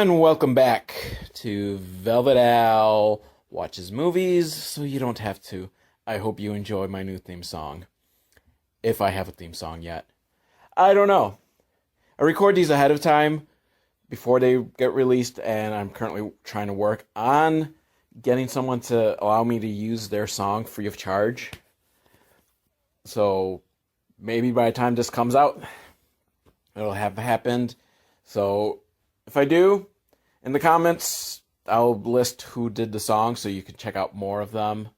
And welcome back to Velvet Al Watches Movies, so you don't have to. I hope you enjoy my new theme song. If I have a theme song yet. I don't know. I record these ahead of time before they get released, and I'm currently trying to work on getting someone to allow me to use their song free of charge. So maybe by the time this comes out, it'll have happened. So if I do, in the comments, I'll list who did the song so you can check out more of them.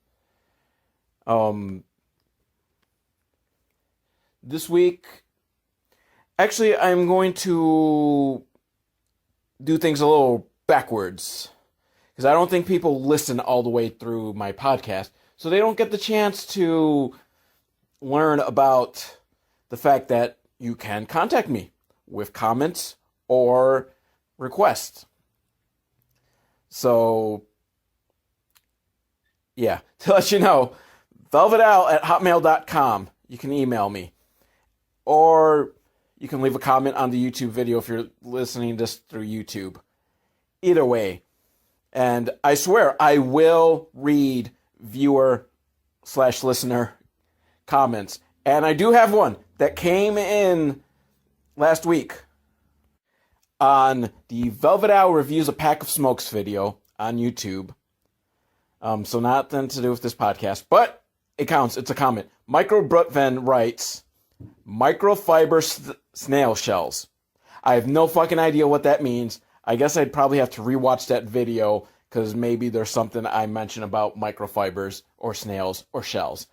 This week, actually, I'm going to do things a little backwards, because I don't think people listen all the way through my podcast, so they don't get the chance to learn about the fact that you can contact me with comments or requests. So, yeah, to let you know, velvetal@hotmail.com. You can email me. Or you can leave a comment on the YouTube video if you're listening to this through YouTube. Either way. And I swear, I will read viewer/listener comments. And I do have one that came in last week on the Velvet Owl Reviews a Pack of Smokes video on YouTube. So nothing to do with this podcast, but it counts. It's a comment. Micro Brutven writes, microfiber snail shells. I have no fucking idea what that means. I guess I'd probably have to rewatch that video because maybe there's something I mentioned about microfibers or snails or shells.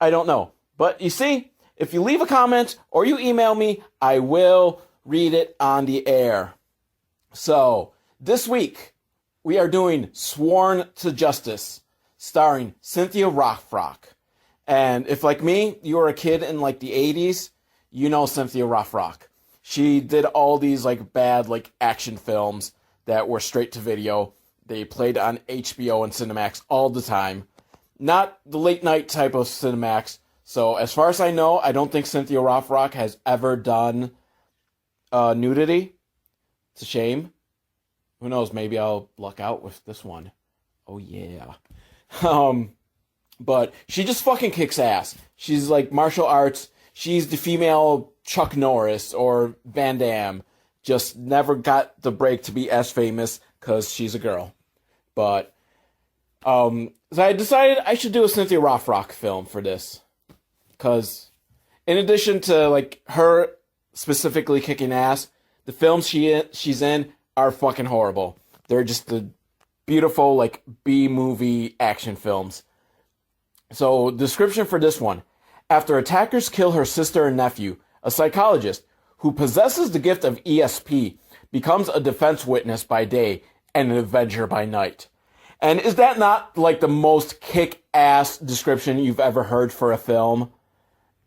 I don't know. But you see, if you leave a comment or you email me, I will read it on the air. So, this week, we are doing Sworn to Justice, starring Cynthia Rothrock. And if, like me, you were a kid in, like, the 80s, you know Cynthia Rothrock. She did all these, like, bad, like, action films that were straight to video. They played on HBO and Cinemax all the time. Not the late-night type of Cinemax. So, as far as I know, I don't think Cynthia Rothrock has ever done nudity. It's a shame. Who knows, maybe I'll luck out with this one. Oh, yeah. But she just fucking kicks ass. She's like martial arts. She's the female Chuck Norris or Van Damme. Just never got the break to be as famous because she's a girl. But, so I decided I should do a Cynthia Rothrock film for this. Because, in addition to, like, her specifically kicking ass, the films she's in are fucking horrible. They're just the beautiful, like, B-movie action films. So, description for this one. After attackers kill her sister and nephew, a psychologist who possesses the gift of ESP becomes a defense witness by day and an avenger by night. And is that not, like, the most kick-ass description you've ever heard for a film?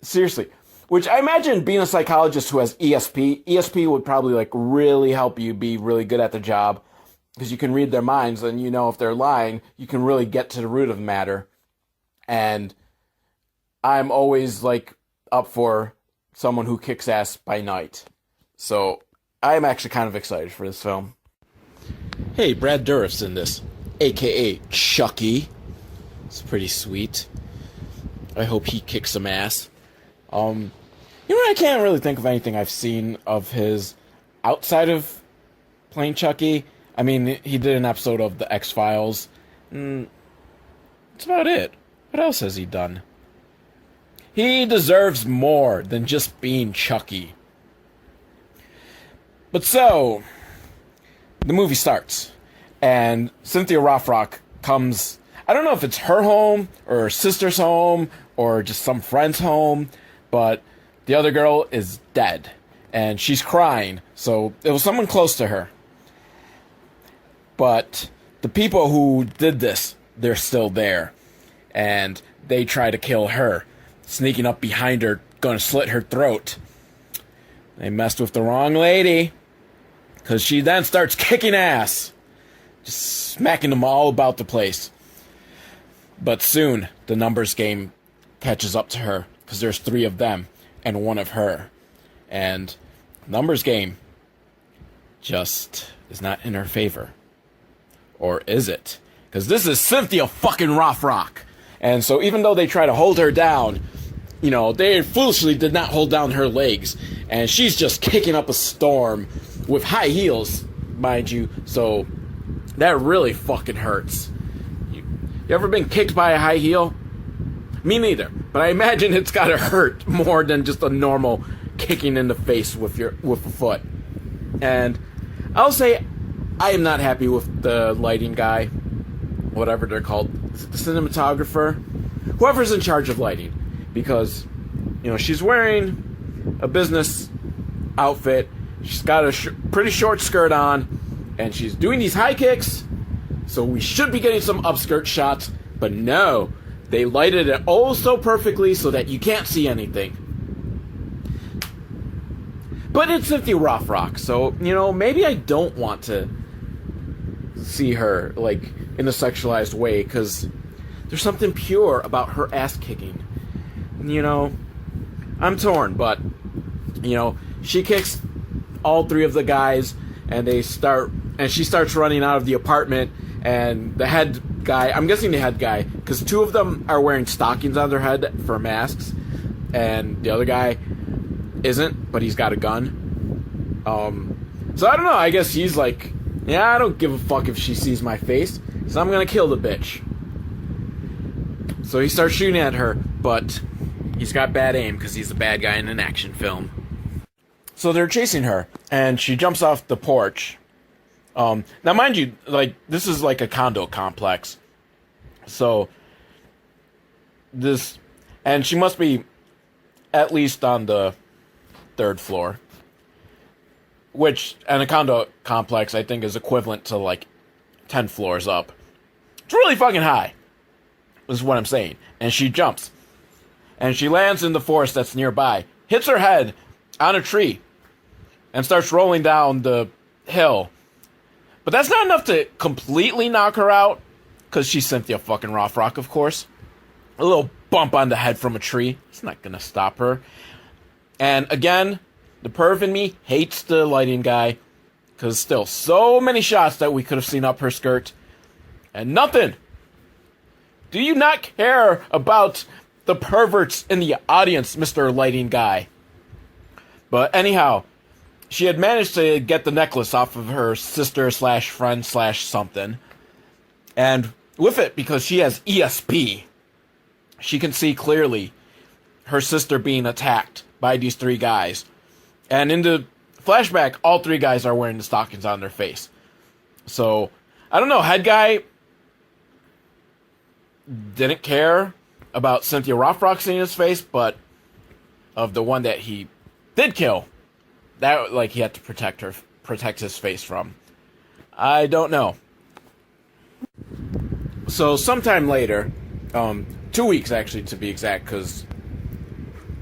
Seriously. Which I imagine being a psychologist who has ESP would probably, like, really help you be really good at the job. Because you can read their minds, and you know if they're lying, you can really get to the root of the matter. And I'm always, like, up for someone who kicks ass by night. So, I'm actually kind of excited for this film. Hey, Brad Dourif's in this, a.k.a. Chucky. It's pretty sweet. I hope he kicks some ass. You know, I can't really think of anything I've seen of his outside of playing Chucky. I mean, he did an episode of The X-Files. That's about it. What else has he done? He deserves more than just being Chucky. But so, the movie starts, and Cynthia Rothrock comes. I don't know if it's her home, or her sister's home, or just some friend's home, but the other girl is dead, and she's crying, so it was someone close to her. But the people who did this, they're still there, and they try to kill her, sneaking up behind her, gonna slit her throat. They messed with the wrong lady, because she then starts kicking ass, just smacking them all about the place. But soon, the numbers game catches up to her, because there's 3 of them, and 1 of her. And numbers game just is not in her favor. Or is it? Because this is Cynthia fucking Rothrock. And so even though they try to hold her down, you know, they foolishly did not hold down her legs. And she's just kicking up a storm with high heels, mind you. So that really fucking hurts. You ever been kicked by a high heel? Me neither. But I imagine it's gotta hurt more than just a normal kicking in the face with a foot. And I'll say I am not happy with the lighting guy, whatever they're called, the cinematographer, whoever's in charge of lighting, because, you know, she's wearing a business outfit, she's got a pretty short skirt on, and she's doing these high kicks, so we should be getting some upskirt shots, but no, they lighted it oh so perfectly so that you can't see anything. But it's Cynthia Rothrock, so, you know, maybe I don't want to see her, like, in a sexualized way, because there's something pure about her ass kicking. You know, I'm torn, but, you know, she kicks all three of the guys, and she starts running out of the apartment, and the head guy, I'm guessing the head guy, because two of them are wearing stockings on their head for masks, and the other guy isn't, but he's got a gun. So I don't know, I guess he's like, yeah, I don't give a fuck if she sees my face, so I'm gonna kill the bitch. So he starts shooting at her, but he's got bad aim because he's a bad guy in an action film. So they're chasing her, and she jumps off the porch. Now mind you, like, this is like a condo complex. So and she must be at least on the 3rd floor. Which, and a condo complex, I think, is equivalent to, like, 10 floors up. It's really fucking high, is what I'm saying. And she jumps. And she lands in the forest that's nearby, hits her head on a tree, and starts rolling down the hill. But that's not enough to completely knock her out, because she's Cynthia fucking Rothrock, of course. A little bump on the head from a tree, it's not gonna stop her. And again, the perv in me hates the lighting guy, because still, so many shots that we could have seen up her skirt, and nothing. Do you not care about the perverts in the audience, Mr. Lighting Guy? But anyhow, she had managed to get the necklace off of her sister slash friend slash something, and with it, because she has ESP, she can see clearly her sister being attacked by these 3 guys. And in the flashback, all 3 guys are wearing the stockings on their face. So, I don't know, head guy didn't care about Cynthia Rothrock seeing his face, but of the one that he did kill, that, like, he had to protect his face from. I don't know. So, sometime later, 2 weeks actually to be exact, because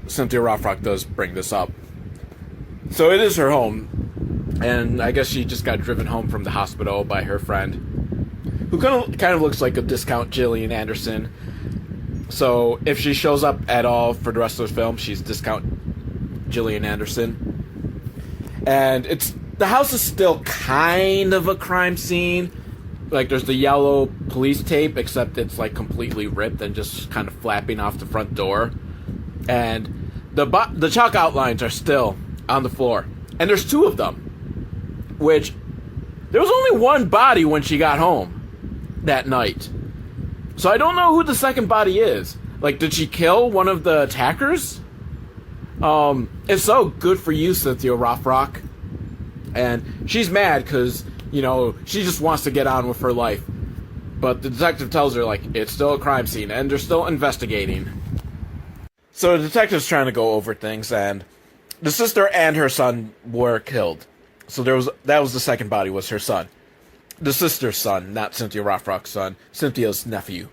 Cynthia Rothrock does bring this up. So it is her home, and I guess she just got driven home from the hospital by her friend, who kind of looks like a discount Gillian Anderson. So if she shows up at all for the rest of the film, she's discount Gillian Anderson. And the house is still kind of a crime scene. Like, there's the yellow police tape, except it's, like, completely ripped and just kind of flapping off the front door. And the chalk outlines are still on the floor. And there's 2 of them. Which, there was only 1 body when she got home that night. So I don't know who the second body is. Like, did she kill one of the attackers? If so, good for you, Cynthia Rothrock. And she's mad because, you know, she just wants to get on with her life. But the detective tells her, like, it's still a crime scene, and they're still investigating. So the detective's trying to go over things, and the sister and her son were killed. So that was the second body, was her son. The sister's son, not Cynthia Rothrock's son, Cynthia's nephew.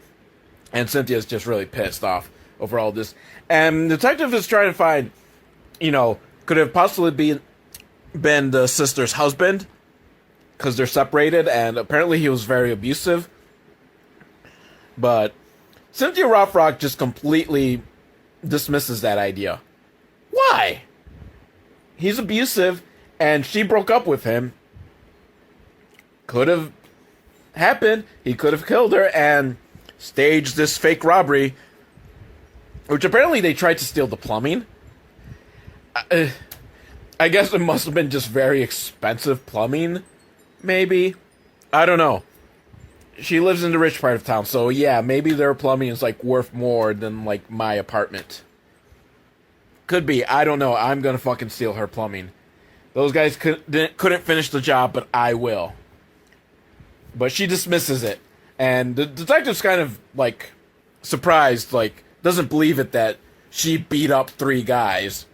And Cynthia's just really pissed off over all this. And the detective is trying to find, you know, could it possibly been the sister's husband? Because they're separated, and apparently he was very abusive. But Cynthia Rothrock just completely dismisses that idea. Why? He's abusive, and she broke up with him. could have happened. He could have killed her and staged this fake robbery, which apparently they tried to steal the plumbing. I guess it must have been just very expensive plumbing, maybe. I don't know. She lives in the rich part of town, so yeah, maybe their plumbing is, like, worth more than, like, my apartment. Could be. I don't know. I'm gonna fucking steal her plumbing. Those guys couldn't finish the job, but I will. But she dismisses it. And the detective's kind of, like, surprised, like, doesn't believe it that she beat up 3 guys.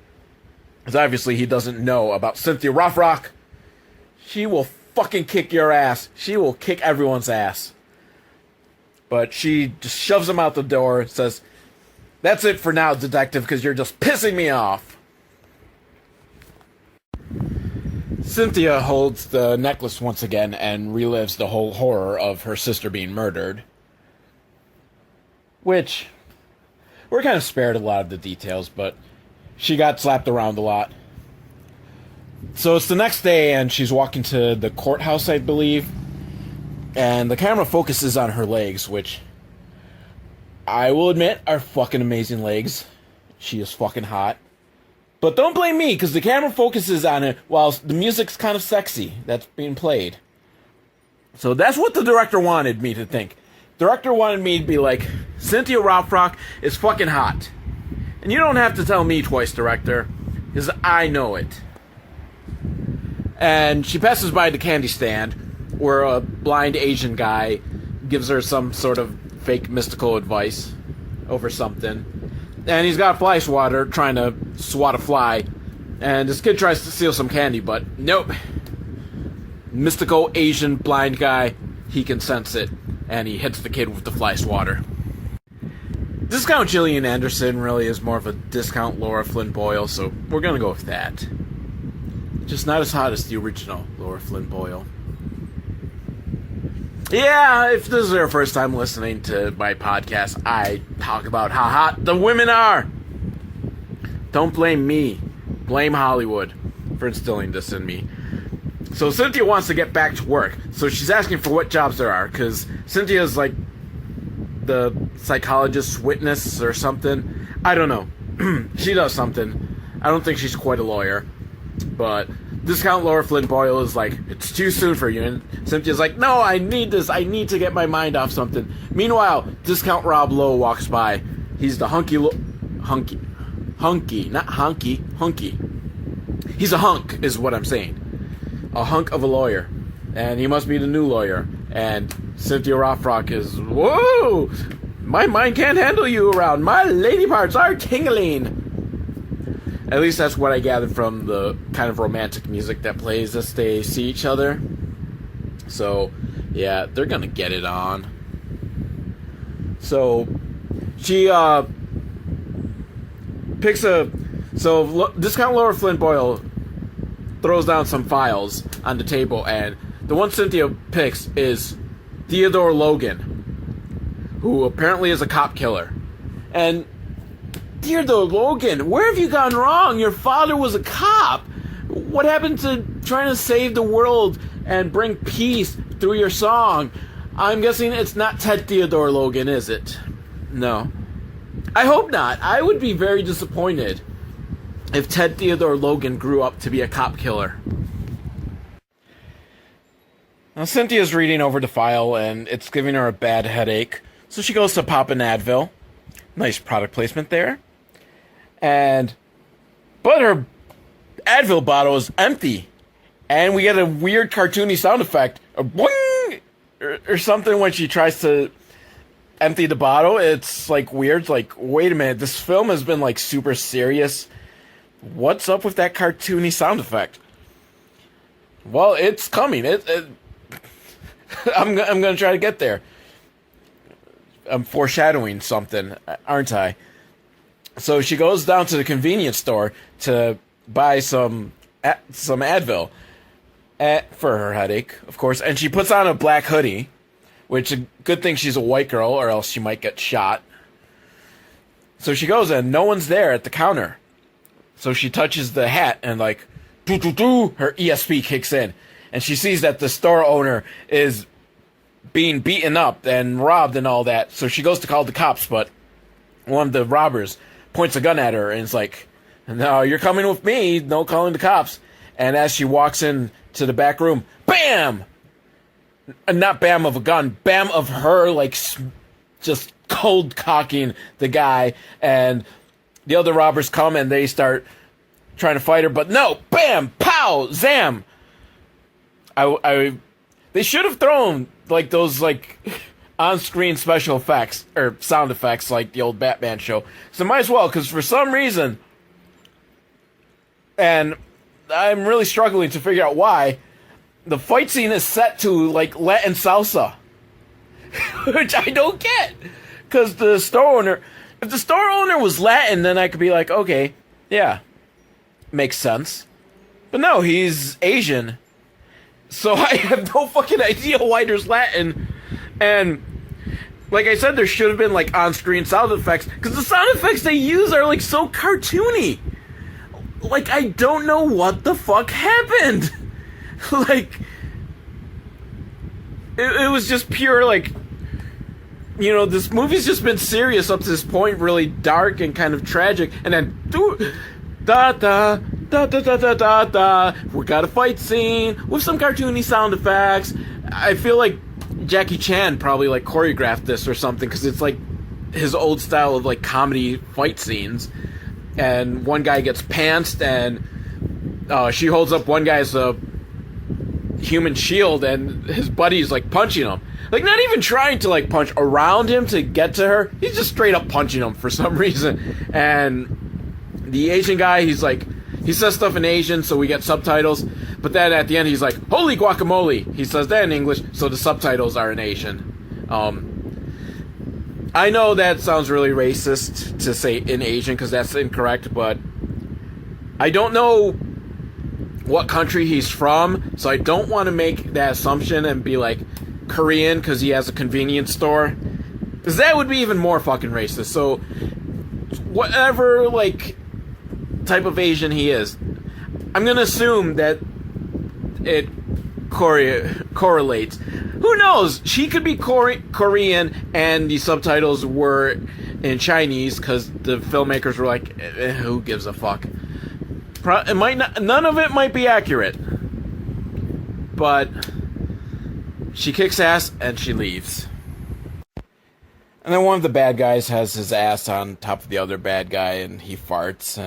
Because obviously he doesn't know about Cynthia Rothrock. She will fucking kick your ass. She will kick everyone's ass. But she just shoves him out the door and says, "That's it for now, detective, because you're just pissing me off." Cynthia holds the necklace once again and relives the whole horror of her sister being murdered. Which, we're kind of spared a lot of the details, but she got slapped around a lot. So it's the next day, and she's walking to the courthouse, I believe. And the camera focuses on her legs, which I will admit are fucking amazing legs. She is fucking hot. But don't blame me, because the camera focuses on it while the music's kind of sexy that's being played. So that's what the director wanted me to think. The director wanted me to be like, Cynthia Rothrock is fucking hot. And you don't have to tell me twice, director, because I know it. And she passes by the candy stand, where a blind Asian guy gives her some sort of fake mystical advice over something. And he's got fly swatter trying to swat a fly. And this kid tries to steal some candy, but nope. Mystical Asian blind guy, he can sense it. And he hits the kid with the fly swatter. Discount Gillian Anderson really is more of a discount Laura Flynn Boyle, so we're gonna go with that. Just not as hot as the original Laura Flynn Boyle. Yeah, if this is your first time listening to my podcast, I talk about how hot the women are. Don't blame me. Blame Hollywood for instilling this in me. So Cynthia wants to get back to work. So she's asking for what jobs there are, because Cynthia's like the psychologist's witness or something. I don't know. She does something. I don't think she's quite a lawyer. But Discount Laura Flynn Boyle is like, it's too soon for you. And Cynthia's like, no, I need this. I need to get my mind off something. Meanwhile, Discount Rob Lowe walks by. He's the hunky. He's a hunk, is what I'm saying. A hunk of a lawyer. And he must be the new lawyer. And Cynthia Rothrock is, whoa! My mind can't handle you around. My lady parts are tingling. At least that's what I gathered from the kind of romantic music that plays as they see each other. So, yeah, they're gonna get it on. So, she, Discount Laura Flynn Boyle throws down some files on the table, and the one Cynthia picks is Theodore Logan, who apparently is a cop killer. And Theodore Logan, where have you gone wrong? Your father was a cop. What happened to trying to save the world and bring peace through your song? I'm guessing it's not Ted Theodore Logan, is it? No. I hope not. I would be very disappointed if Ted Theodore Logan grew up to be a cop killer. Now, Cynthia's reading over the file, and it's giving her a bad headache, so she goes to pop an Advil. Nice product placement there. But her Advil bottle is empty. And we get a weird cartoony sound effect. A boing! Or something when she tries to empty the bottle. It's like weird. It's like, wait a minute. This film has been like super serious. What's up with that cartoony sound effect? Well, it's coming. I'm going to try to get there. I'm foreshadowing something, aren't I? So she goes down to the convenience store to buy some Advil for her headache, of course, and she puts on a black hoodie, which a good thing she's a white girl, or else she might get shot. So she goes and no one's there at the counter. So she touches the hat and like, her ESP kicks in. and she sees that the store owner is being beaten up and robbed and all that. So she goes to call the cops, but one of the robbers points a gun at her and is like, "No, you're coming with me. No calling the cops." And as she walks in to the back room, bam! Not bam of a gun, bam of her, like, just cold cocking the guy. And the other robbers come and they start trying to fight her, but no, bam, pow, zam. They should have thrown, like, those, like, on-screen special effects, or sound effects, like the old Batman show. So might as well, because for some reason, and I'm really struggling to figure out why, the fight scene is set to, like, Latin salsa. Which I don't get. Because the store owner, if the store owner was Latin, then I could be like, okay, yeah, makes sense. But no, he's Asian. So I have no fucking idea why there's Latin. And like I said, there should have been, like, on-screen sound effects, because the sound effects they use are, like, so cartoony. Like, I don't know what the fuck happened. Like, it was just pure, like, you know, this movie's just been serious up to this point, really dark and kind of tragic, and then da da da da da da da da. We got a fight scene with some cartoony sound effects. I feel like Jackie Chan probably, like, choreographed this or something, because it's like his old style of, like, comedy fight scenes. And one guy gets pantsed, and she holds up one guy's human shield, and his buddy's, like, punching him. Like, not even trying to, like, punch around him to get to her. He's just straight up punching him for some reason. And the Asian guy, he's like, he says stuff in Asian, so we get subtitles. But then at the end, he's like, "Holy guacamole!" He says that in English, so the subtitles are in Asian. I know that sounds really racist to say in Asian, because that's incorrect, but I don't know what country he's from, so I don't want to make that assumption and be like Korean because he has a convenience store, because that would be even more fucking racist. So whatever, like, type of Asian he is, I'm gonna assume that it correlates. Who knows? She could be Korean and the subtitles were in Chinese because the filmmakers were like, who gives a fuck? It might not, none of it might be accurate. But she kicks ass and she leaves. And then one of the bad guys has his ass on top of the other bad guy and he farts.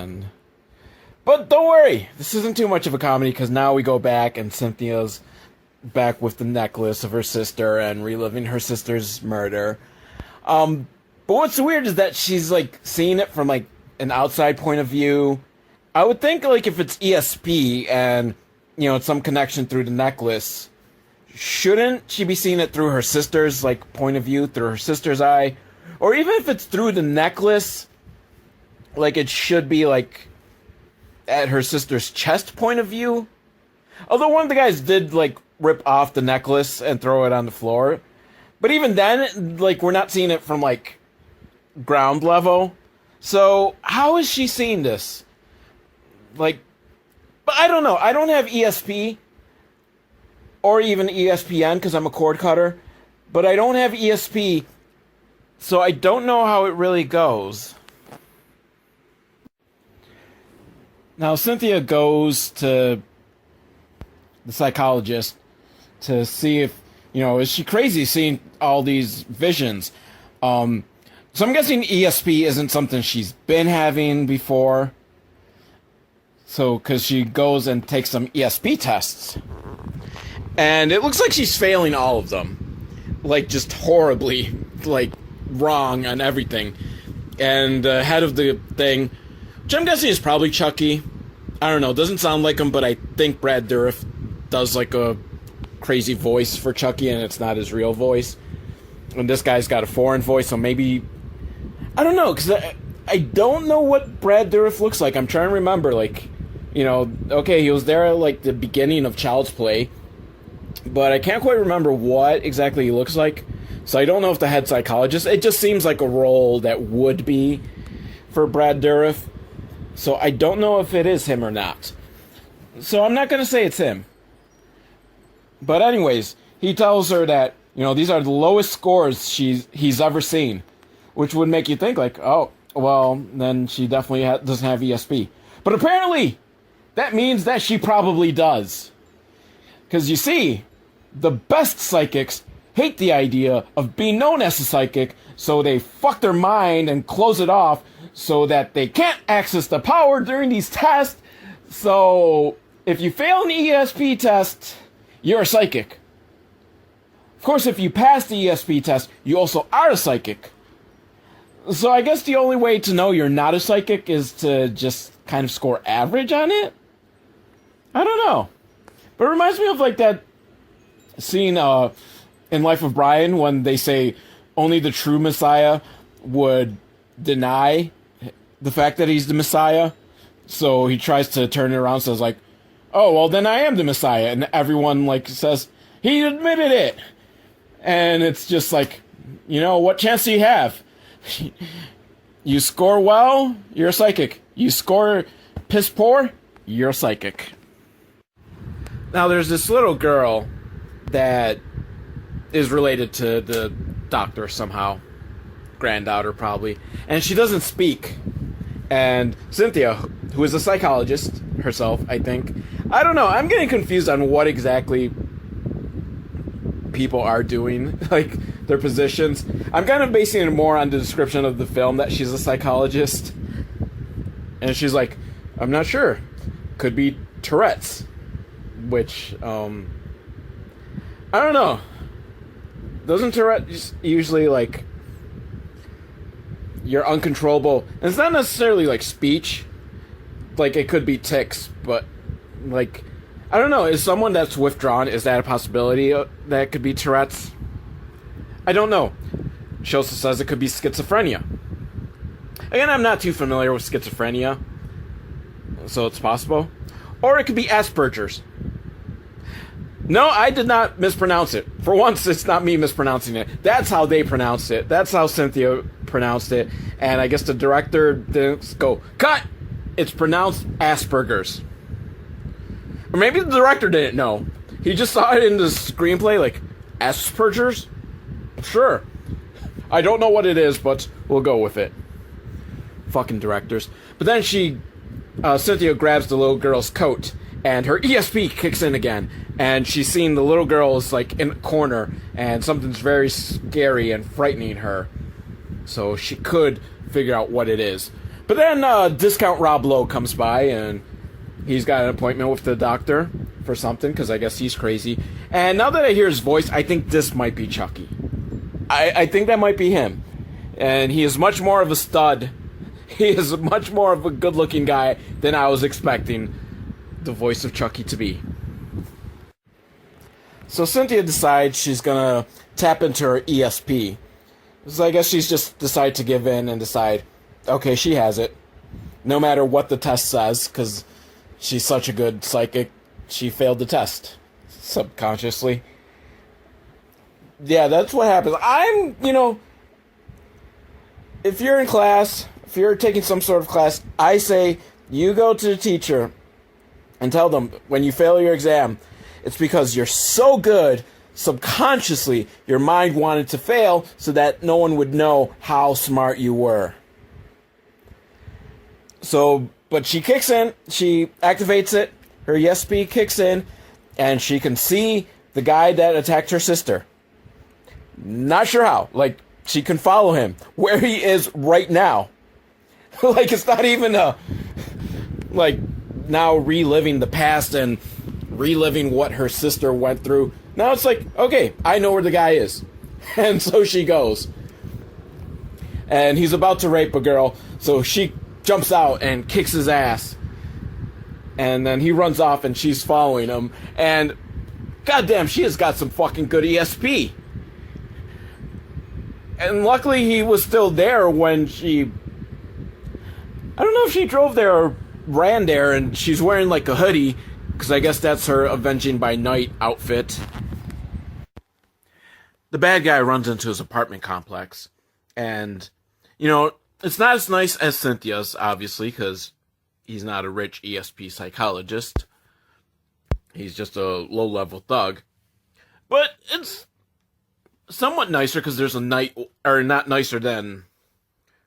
But don't worry, this isn't too much of a comedy, because now we go back and Cynthia's back with the necklace of her sister and reliving her sister's murder. But what's weird is that she's, like, seeing it from, like, an outside point of view. I would think, like, if it's ESP and, you know, it's some connection through the necklace, shouldn't she be seeing it through her sister's, like, point of view, through her sister's eye? Or even if it's through the necklace, like, it should be, like, at her sister's chest point of view? Although one of the guys did, like, rip off the necklace and throw it on the floor. But even then, like, we're not seeing it from, like, ground level. So, how is she seeing this? Like, but I don't know. I don't have ESP or even ESPN because I'm a cord cutter. But I don't have ESP, so I don't know how it really goes. Now, Cynthia goes to the psychologist to see if, you know, is she crazy seeing all these visions? So I'm guessing ESP isn't something she's been having before. So, because she goes and takes some ESP tests. And it looks like she's failing all of them. Like, just horribly, like, wrong on everything. And the head of the thing, which I'm guessing is probably Chucky. I don't know, doesn't sound like him, but I think Brad Dourif does, like, a crazy voice for Chucky, and it's not his real voice. And this guy's got a foreign voice, so maybe... I don't know, because I don't know what Brad Dourif looks like. I'm trying to remember, like, you know, okay, he was there at, like, the beginning of Child's Play, but I can't quite remember what exactly he looks like, so I don't know if the head psychologist... It just seems like a role that would be for Brad Dourif, so I don't know if it is him or not. So I'm not going to say it's him. But anyways, he tells her that, these are the lowest scores he's ever seen, which would make you think like, oh, well, then she definitely doesn't have ESP. But apparently, that means that she probably does. Because you see, the best psychics hate the idea of being known as a psychic, so they fuck their mind and close it off so that they can't access the power during these tests. So, if you fail an ESP test, you're a psychic. Of course, if you pass the ESP test, you also are a psychic. So I guess the only way to know you're not a psychic is to just kind of score average on it? I don't know. But it reminds me of like that scene in Life of Brian when they say only the true Messiah would deny the fact that he's the Messiah. So he tries to turn it around, says like, oh, well then I am the Messiah. And everyone like says, he admitted it. And it's just like, what chance do you have? You score well, you're a psychic. You score piss poor, you're a psychic. Now there's this little girl that is related to the doctor somehow. Granddaughter probably. And she doesn't speak. And Cynthia, who is a psychologist herself, I think. I don't know, I'm getting confused on what exactly people are doing, like their positions. I'm kind of basing it more on the description of the film that she's a psychologist. And she's like, I'm not sure. Could be Tourette's. Which, I don't know. Doesn't Tourette's usually, like, you're uncontrollable? And it's not necessarily, like, speech. Like, it could be tics, but, like, I don't know. Is someone that's withdrawn, is that a possibility that it could be Tourette's? I don't know. She also says it could be schizophrenia. Again, I'm not too familiar with schizophrenia, so it's possible. Or it could be Asperger's. No, I did not mispronounce it. For once, it's not me mispronouncing it. That's how they pronounced it. That's how Cynthia pronounced it. And I guess the director didn't go, cut! It's pronounced Asperger's. Or maybe the director didn't know. He just saw it in the screenplay, like, Asperger's? Sure. I don't know what it is, but we'll go with it. Fucking directors. But then Cynthia grabs the little girl's coat, and her ESP kicks in again. And she's seeing the little girl is, like, in a corner, and something's very scary and frightening her. So she could figure out what it is. But then Discount Rob Lowe comes by, and he's got an appointment with the doctor for something, because I guess he's crazy. And now that I hear his voice, I think this might be Chucky. I think that might be him. And he is much more of a stud. He is much more of a good-looking guy than I was expecting the voice of Chucky to be. So Cynthia decides she's gonna tap into her ESP. So I guess she's just decided to give in and decide, okay, she has it. No matter what the test says, because she's such a good psychic, she failed the test. Subconsciously. Yeah, that's what happens. If you're in class, if you're taking some sort of class, I say you go to the teacher and tell them when you fail your exam, it's because you're so good, subconsciously, your mind wanted to fail so that no one would know how smart you were. So, but she kicks in, she activates it, her ESP kicks in, and she can see the guy that attacked her sister. Not sure how. Like, she can follow him where he is right now. Like, it's not even now reliving the past and reliving what her sister went through. Now it's like, okay, I know where the guy is. And so she goes. And he's about to rape a girl, so she jumps out and kicks his ass. And then he runs off and she's following him. And goddamn, she has got some fucking good ESP. And luckily he was still there when she... I don't know if she drove there or ran there, and she's wearing like a hoodie, because I guess that's her Avenging by Night outfit. The bad guy runs into his apartment complex, and, it's not as nice as Cynthia's, obviously, because he's not a rich ESP psychologist. He's just a low-level thug. But it's somewhat nicer because there's a night, or not nicer than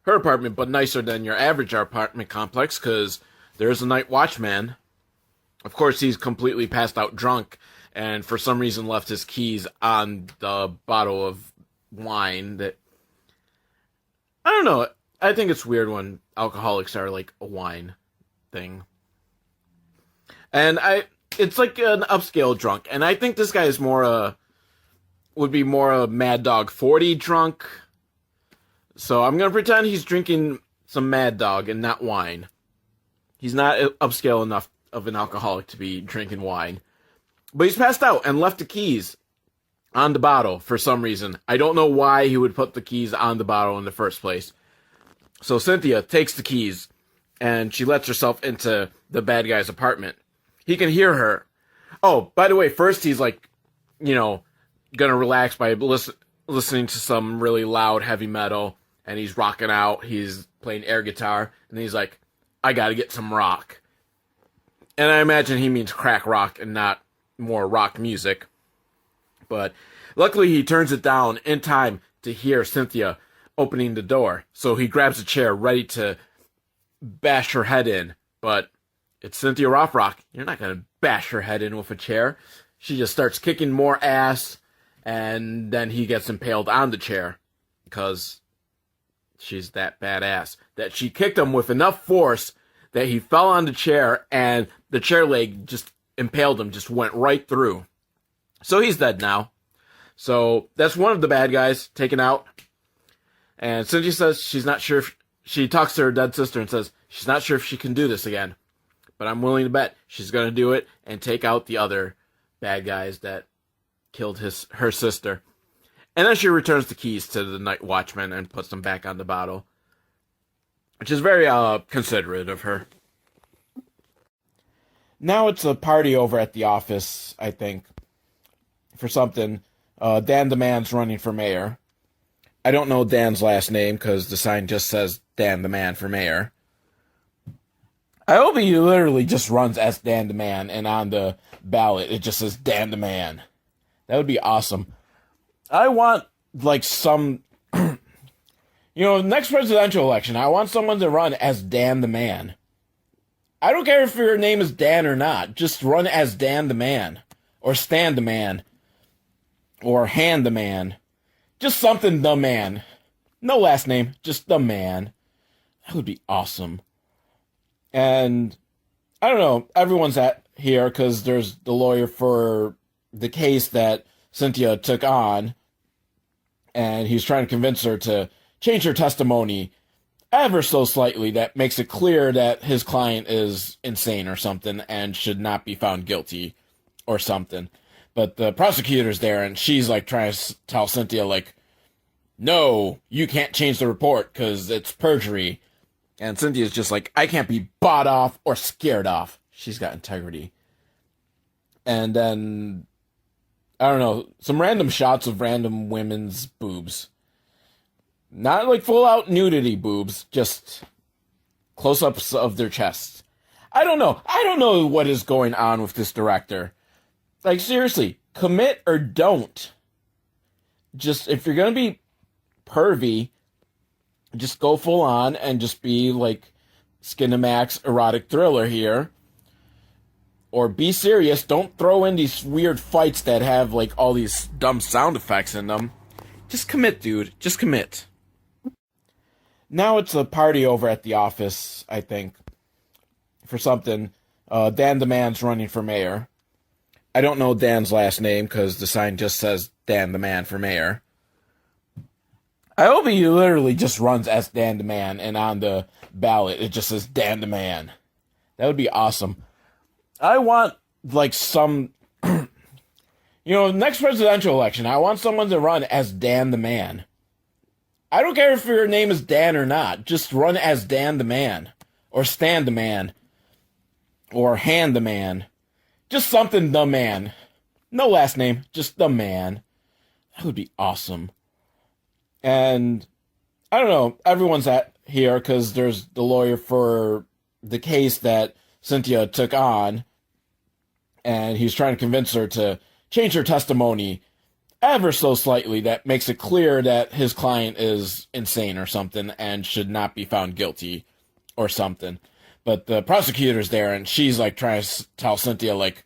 her apartment, but nicer than your average apartment complex because there's a night watchman. Of course, he's completely passed out drunk and for some reason left his keys on the bottle of wine that, I don't know. I think it's weird when alcoholics are like a wine thing. And it's like an upscale drunk. And I think this guy is would be more a Mad Dog 40 drunk. So I'm going to pretend he's drinking some Mad Dog and not wine. He's not upscale enough of an alcoholic to be drinking wine. But he's passed out and left the keys on the bottle for some reason. I don't know why he would put the keys on the bottle in the first place. So Cynthia takes the keys and she lets herself into the bad guy's apartment. He can hear her. Oh, by the way, first he's like, gonna relax by listening to some really loud heavy metal, and he's rocking out. He's playing air guitar, and he's like, I gotta get some rock. And I imagine he means crack rock and not more rock music. But luckily he turns it down in time to hear Cynthia opening the door. So he grabs a chair ready to bash her head in. But it's Cynthia Rothrock. You're not going to bash her head in with a chair. She just starts kicking more ass, and then he gets impaled on the chair because she's that badass that she kicked him with enough force that he fell on the chair, and the chair leg just impaled him, just went right through. So he's dead now. So that's one of the bad guys taken out. And Cynthia says she's not sure if she talks to her dead sister and says she's not sure if she can do this again. But I'm willing to bet she's going to do it and take out the other bad guys that killed her sister. And then she returns the keys to the night watchman and puts them back on the bottle. Which is very considerate of her. Now it's a party over at the office, I think, for something. Dan the Man's running for mayor. I don't know Dan's last name because the sign just says Dan the Man for mayor. I hope he literally just runs as Dan the Man, and on the ballot it just says Dan the Man. That would be awesome. I want, like, some... next presidential election, I want someone to run as Dan the Man. I don't care if your name is Dan or not. Just run as Dan the Man. Or Stan the Man. Or Han the Man. Just something the Man. No last name, just the Man. That would be awesome. And I don't know, everyone's here because there's the lawyer for the case that Cynthia took on, and he's trying to convince her to change her testimony ever so slightly that makes it clear that his client is insane or something and should not be found guilty or something. But the prosecutor's there, and she's like trying to tell Cynthia, like, no, you can't change the report because it's perjury. And Cynthia's just like, I can't be bought off or scared off. She's got integrity. And then, I don't know, some random shots of random women's boobs. Not like full-out nudity boobs, just close-ups of their chests. I don't know. I don't know what is going on with this director. Like, seriously, commit or don't. Just, if you're going to be pervy, just go full on and just be like Skinamax erotic thriller here. Or be serious. Don't throw in these weird fights that have like all these dumb sound effects in them. Just commit, dude. Just commit. Now it's a party over at the office, I think, for something. Dan the Man's running for mayor. I don't know Dan's last name because the sign just says Dan the Man for mayor. I hope he literally just runs as Dan the Man, and on the ballot it just says Dan the Man. That would be awesome. I want, like, some... next presidential election, I want someone to run as Dan the Man. I don't care if your name is Dan or not. Just run as Dan the Man. Or Stan the Man. Or Han the Man. Just something the Man. No last name, just the Man. That would be awesome. And I don't know, everyone's here because there's the lawyer for the case that Cynthia took on, and he's trying to convince her to change her testimony ever so slightly that makes it clear that his client is insane or something and should not be found guilty or something. But the prosecutor's there, and she's like trying to tell Cynthia, like,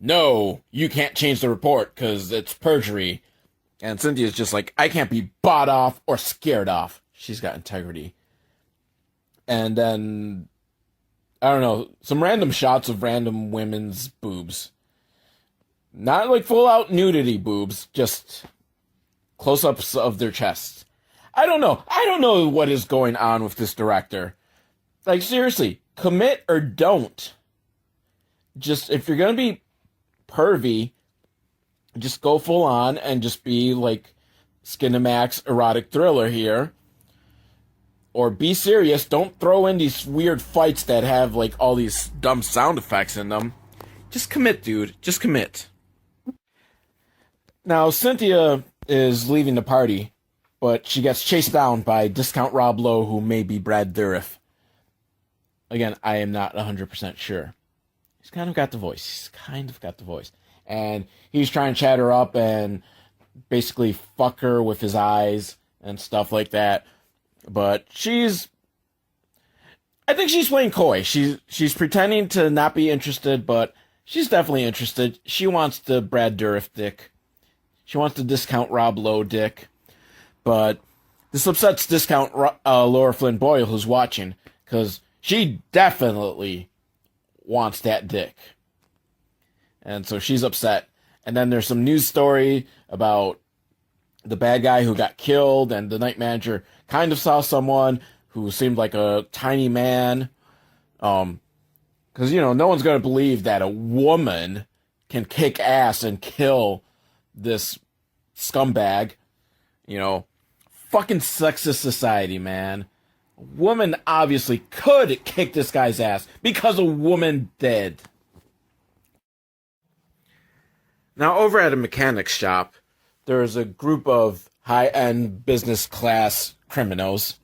no, you can't change the report because it's perjury. And Cynthia's just like, I can't be bought off or scared off. She's got integrity. And then, I don't know, some random shots of random women's boobs. Not like full out nudity boobs, just close-ups of their chests. I don't know. I don't know what is going on with this director. Like, seriously, commit or don't. Just, if you're gonna be pervy, just go full on and just be like Skinamax erotic thriller here. Or be serious. Don't throw in these weird fights that have like all these dumb sound effects in them. Just commit, dude. Just commit. Now, Cynthia is leaving the party, but she gets chased down by Discount Rob Lowe, who may be Brad Dourif. Again, I am not 100% sure. He's kind of got the voice. And he's trying to chat her up and basically fuck her with his eyes and stuff like that. But I think she's playing coy. She's pretending to not be interested, but she's definitely interested. She wants the Brad Dourif dick. She wants the Discount Rob Lowe dick. But this upsets Discount Laura Flynn Boyle, who's watching, because she definitely wants that dick. And so she's upset. And then there's some news story about the bad guy who got killed, and the night manager kind of saw someone who seemed like a tiny man. Because, no one's going to believe that a woman can kick ass and kill this scumbag. Fucking sexist society, man. A woman obviously could kick this guy's ass because a woman did. Now, over at a mechanic's shop, there's a group of high-end business class criminals.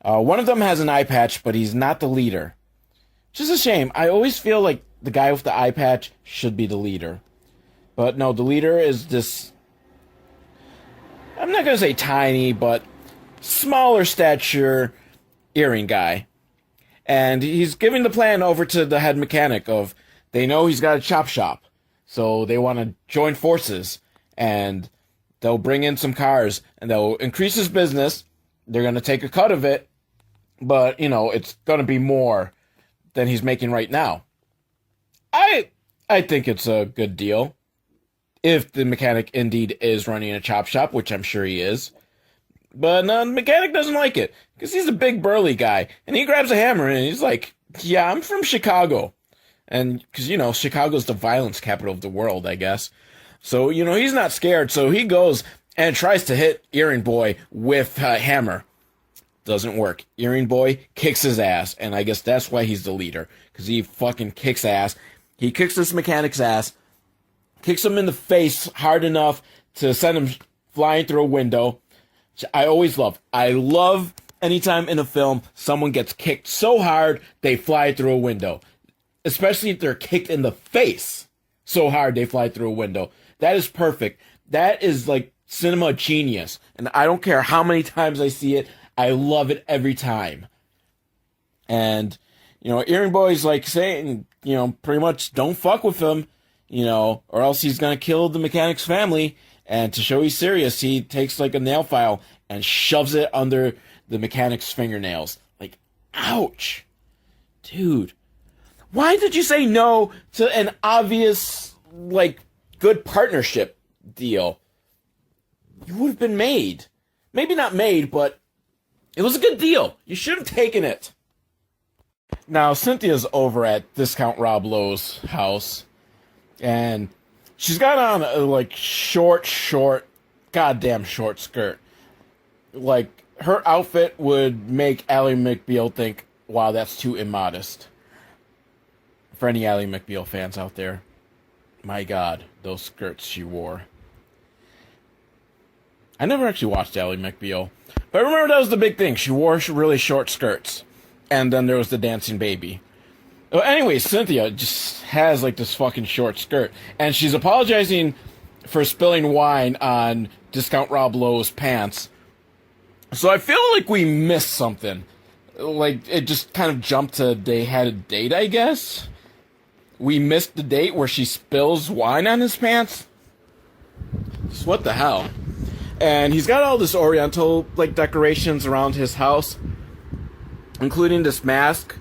One of them has an eye patch, but he's not the leader. Which is a shame. I always feel like the guy with the eye patch should be the leader. But no, the leader is this, I'm not going to say tiny, but smaller stature earring guy. And he's giving the plan over to the head mechanic of, they know he's got a chop shop. So they want to join forces. And they'll bring in some cars. And they'll increase his business. They're going to take a cut of it. But, it's going to be more than he's making right now. I think it's a good deal. If the mechanic indeed is running a chop shop, which I'm sure he is. But the mechanic doesn't like it. Because he's a big burly guy. And he grabs a hammer and he's like, yeah, I'm from Chicago. And because, Chicago's the violence capital of the world, I guess. So, he's not scared. So he goes and tries to hit Earring Boy with a hammer. Doesn't work. Earring Boy kicks his ass. And I guess that's why he's the leader. Because he fucking kicks ass. He kicks this mechanic's ass. Kicks him in the face hard enough to send him flying through a window. I love anytime in a film someone gets kicked so hard they fly through a window. Especially if they're kicked in the face so hard they fly through a window. That is perfect. That is like cinema genius. And I don't care how many times I see it. I love it every time. And, Earring Boy's like saying, pretty much don't fuck with him. Or else he's gonna kill the mechanic's family. And to show he's serious, he takes like a nail file and shoves it under the mechanic's fingernails. Like, ouch. Dude. Why did you say no to an obvious, good partnership deal? You would have been made. Maybe not made, but it was a good deal. You should have taken it. Now, Cynthia's over at Discount Rob Lowe's house. And she's got on a, short, goddamn short skirt. Her outfit would make Ally McBeal think, wow, that's too immodest. For any Ally McBeal fans out there, my God, those skirts she wore. I never actually watched Ally McBeal, but I remember that was the big thing. She wore really short skirts. And then there was the dancing baby. Well, anyway, Cynthia just has this fucking short skirt, and she's apologizing for spilling wine on Discount Rob Lowe's pants. So I feel like we missed something. Like, it just kind of jumped to they had a date, I guess? We missed the date where she spills wine on his pants? Just what the hell? And he's got all this oriental, like, decorations around his house, including this mask.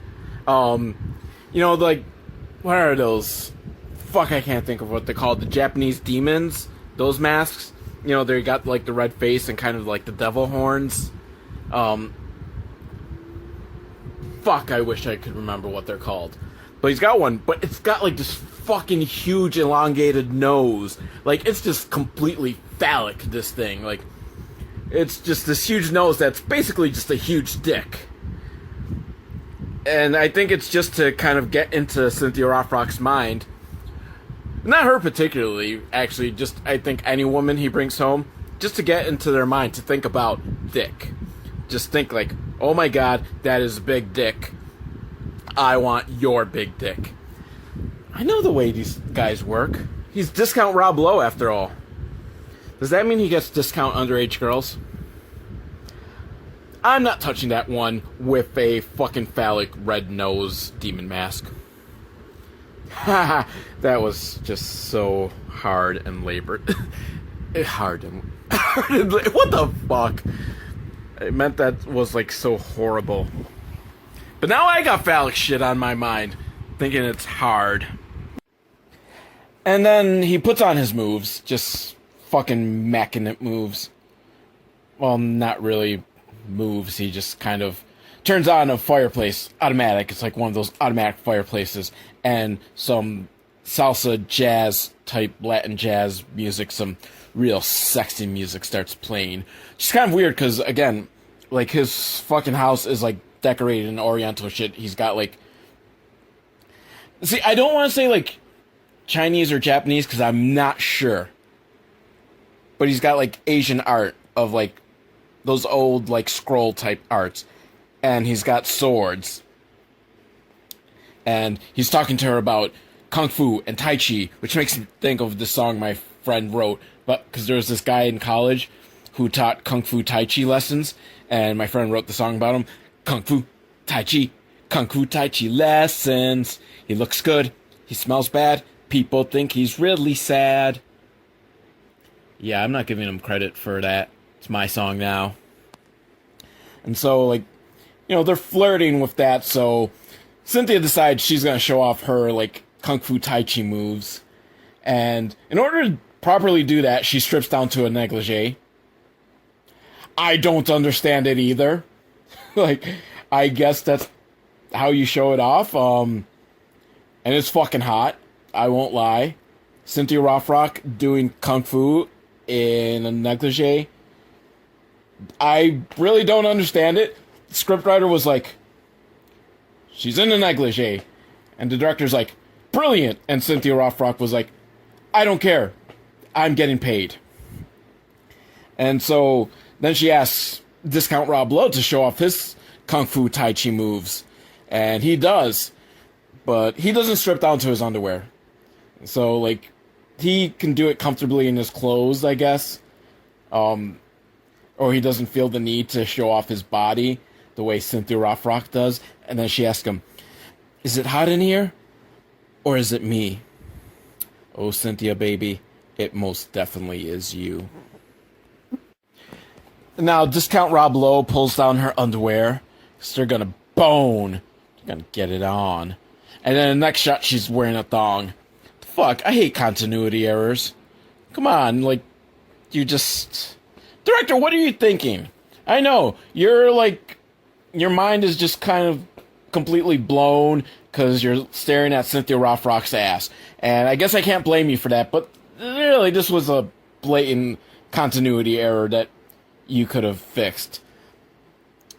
You know, like, what are those? Fuck, I can't think of what they're called. The Japanese demons? Those masks? You know, they got, like, the red face and kind of, like, the devil horns. Fuck, I wish I could remember what they're called. But he's got one, but it's got, like, this fucking huge elongated nose. Like, it's just completely phallic, this thing. Like, it's just this huge nose that's basically just a huge dick. And I think it's just to kind of get into Cynthia Rothrock's mind. Not her particularly, actually, just I think any woman he brings home, just to get into their mind, to think about dick. Just think like, oh my god, that is a big dick. I want your big dick. I know the way these guys work. He's Discount Rob Lowe, after all. Does that mean he gets discount underage girls? I'm not touching that one with a fucking phallic red nose demon mask. Haha, that was just so hard and labored. Hard and what the fuck? It meant that was like so horrible. But now I got phallic shit on my mind, thinking it's hard. And then he puts on his moves, just fucking machinate moves. Well, not really moves, he just kind of turns on a fireplace, automatic. It's like one of those automatic fireplaces, and some salsa jazz type Latin jazz music, some real sexy music starts playing. Just kind of weird, because again, like, his fucking house is like decorated in oriental shit. He's got like, see, I don't want to say like Chinese or Japanese, because I'm not sure, but he's got like Asian art of like those old like scroll type arts, and he's got swords, and he's talking to her about Kung Fu and Tai Chi, which makes me think of the song my friend wrote, but because there was this guy in college who taught Kung Fu Tai Chi lessons, and my friend wrote the song about him. Kung Fu Tai Chi, Kung Fu Tai Chi lessons. He looks good, he smells bad, people think he's really sad. Yeah, I'm not giving him credit for that. It's my song now. And so, like, you know, they're flirting with that, so Cynthia decides she's going to show off her, like, Kung Fu Tai Chi moves. And in order to properly do that, she strips down to a negligee. I don't understand it either. Like, I guess that's how you show it off. And it's fucking hot. I won't lie. Cynthia Rothrock doing Kung Fu in a negligee. I really don't understand it. The scriptwriter was like, she's in a negligee. And the director's like, brilliant. And Cynthia Rothrock was like, I don't care. I'm getting paid. And so then she asks Discount Rob Lowe to show off his Kung Fu Tai Chi moves. And he does. But he doesn't strip down to his underwear. So, like, he can do it comfortably in his clothes, I guess. Or he doesn't feel the need to show off his body the way Cynthia Rothrock does. And then she asks him, is it hot in here? Or is it me? Oh, Cynthia, baby, it most definitely is you. Now, Discount Rob Lowe pulls down her underwear, because they're gonna bone. They're gonna get it on. And then the next shot, she's wearing a thong. Fuck, I hate continuity errors. Come on, like, you just... Director, what are you thinking? I know, you're like... Your mind is just kind of completely blown because you're staring at Cynthia Rothrock's ass. And I guess I can't blame you for that, but really, this was a blatant continuity error that you could have fixed.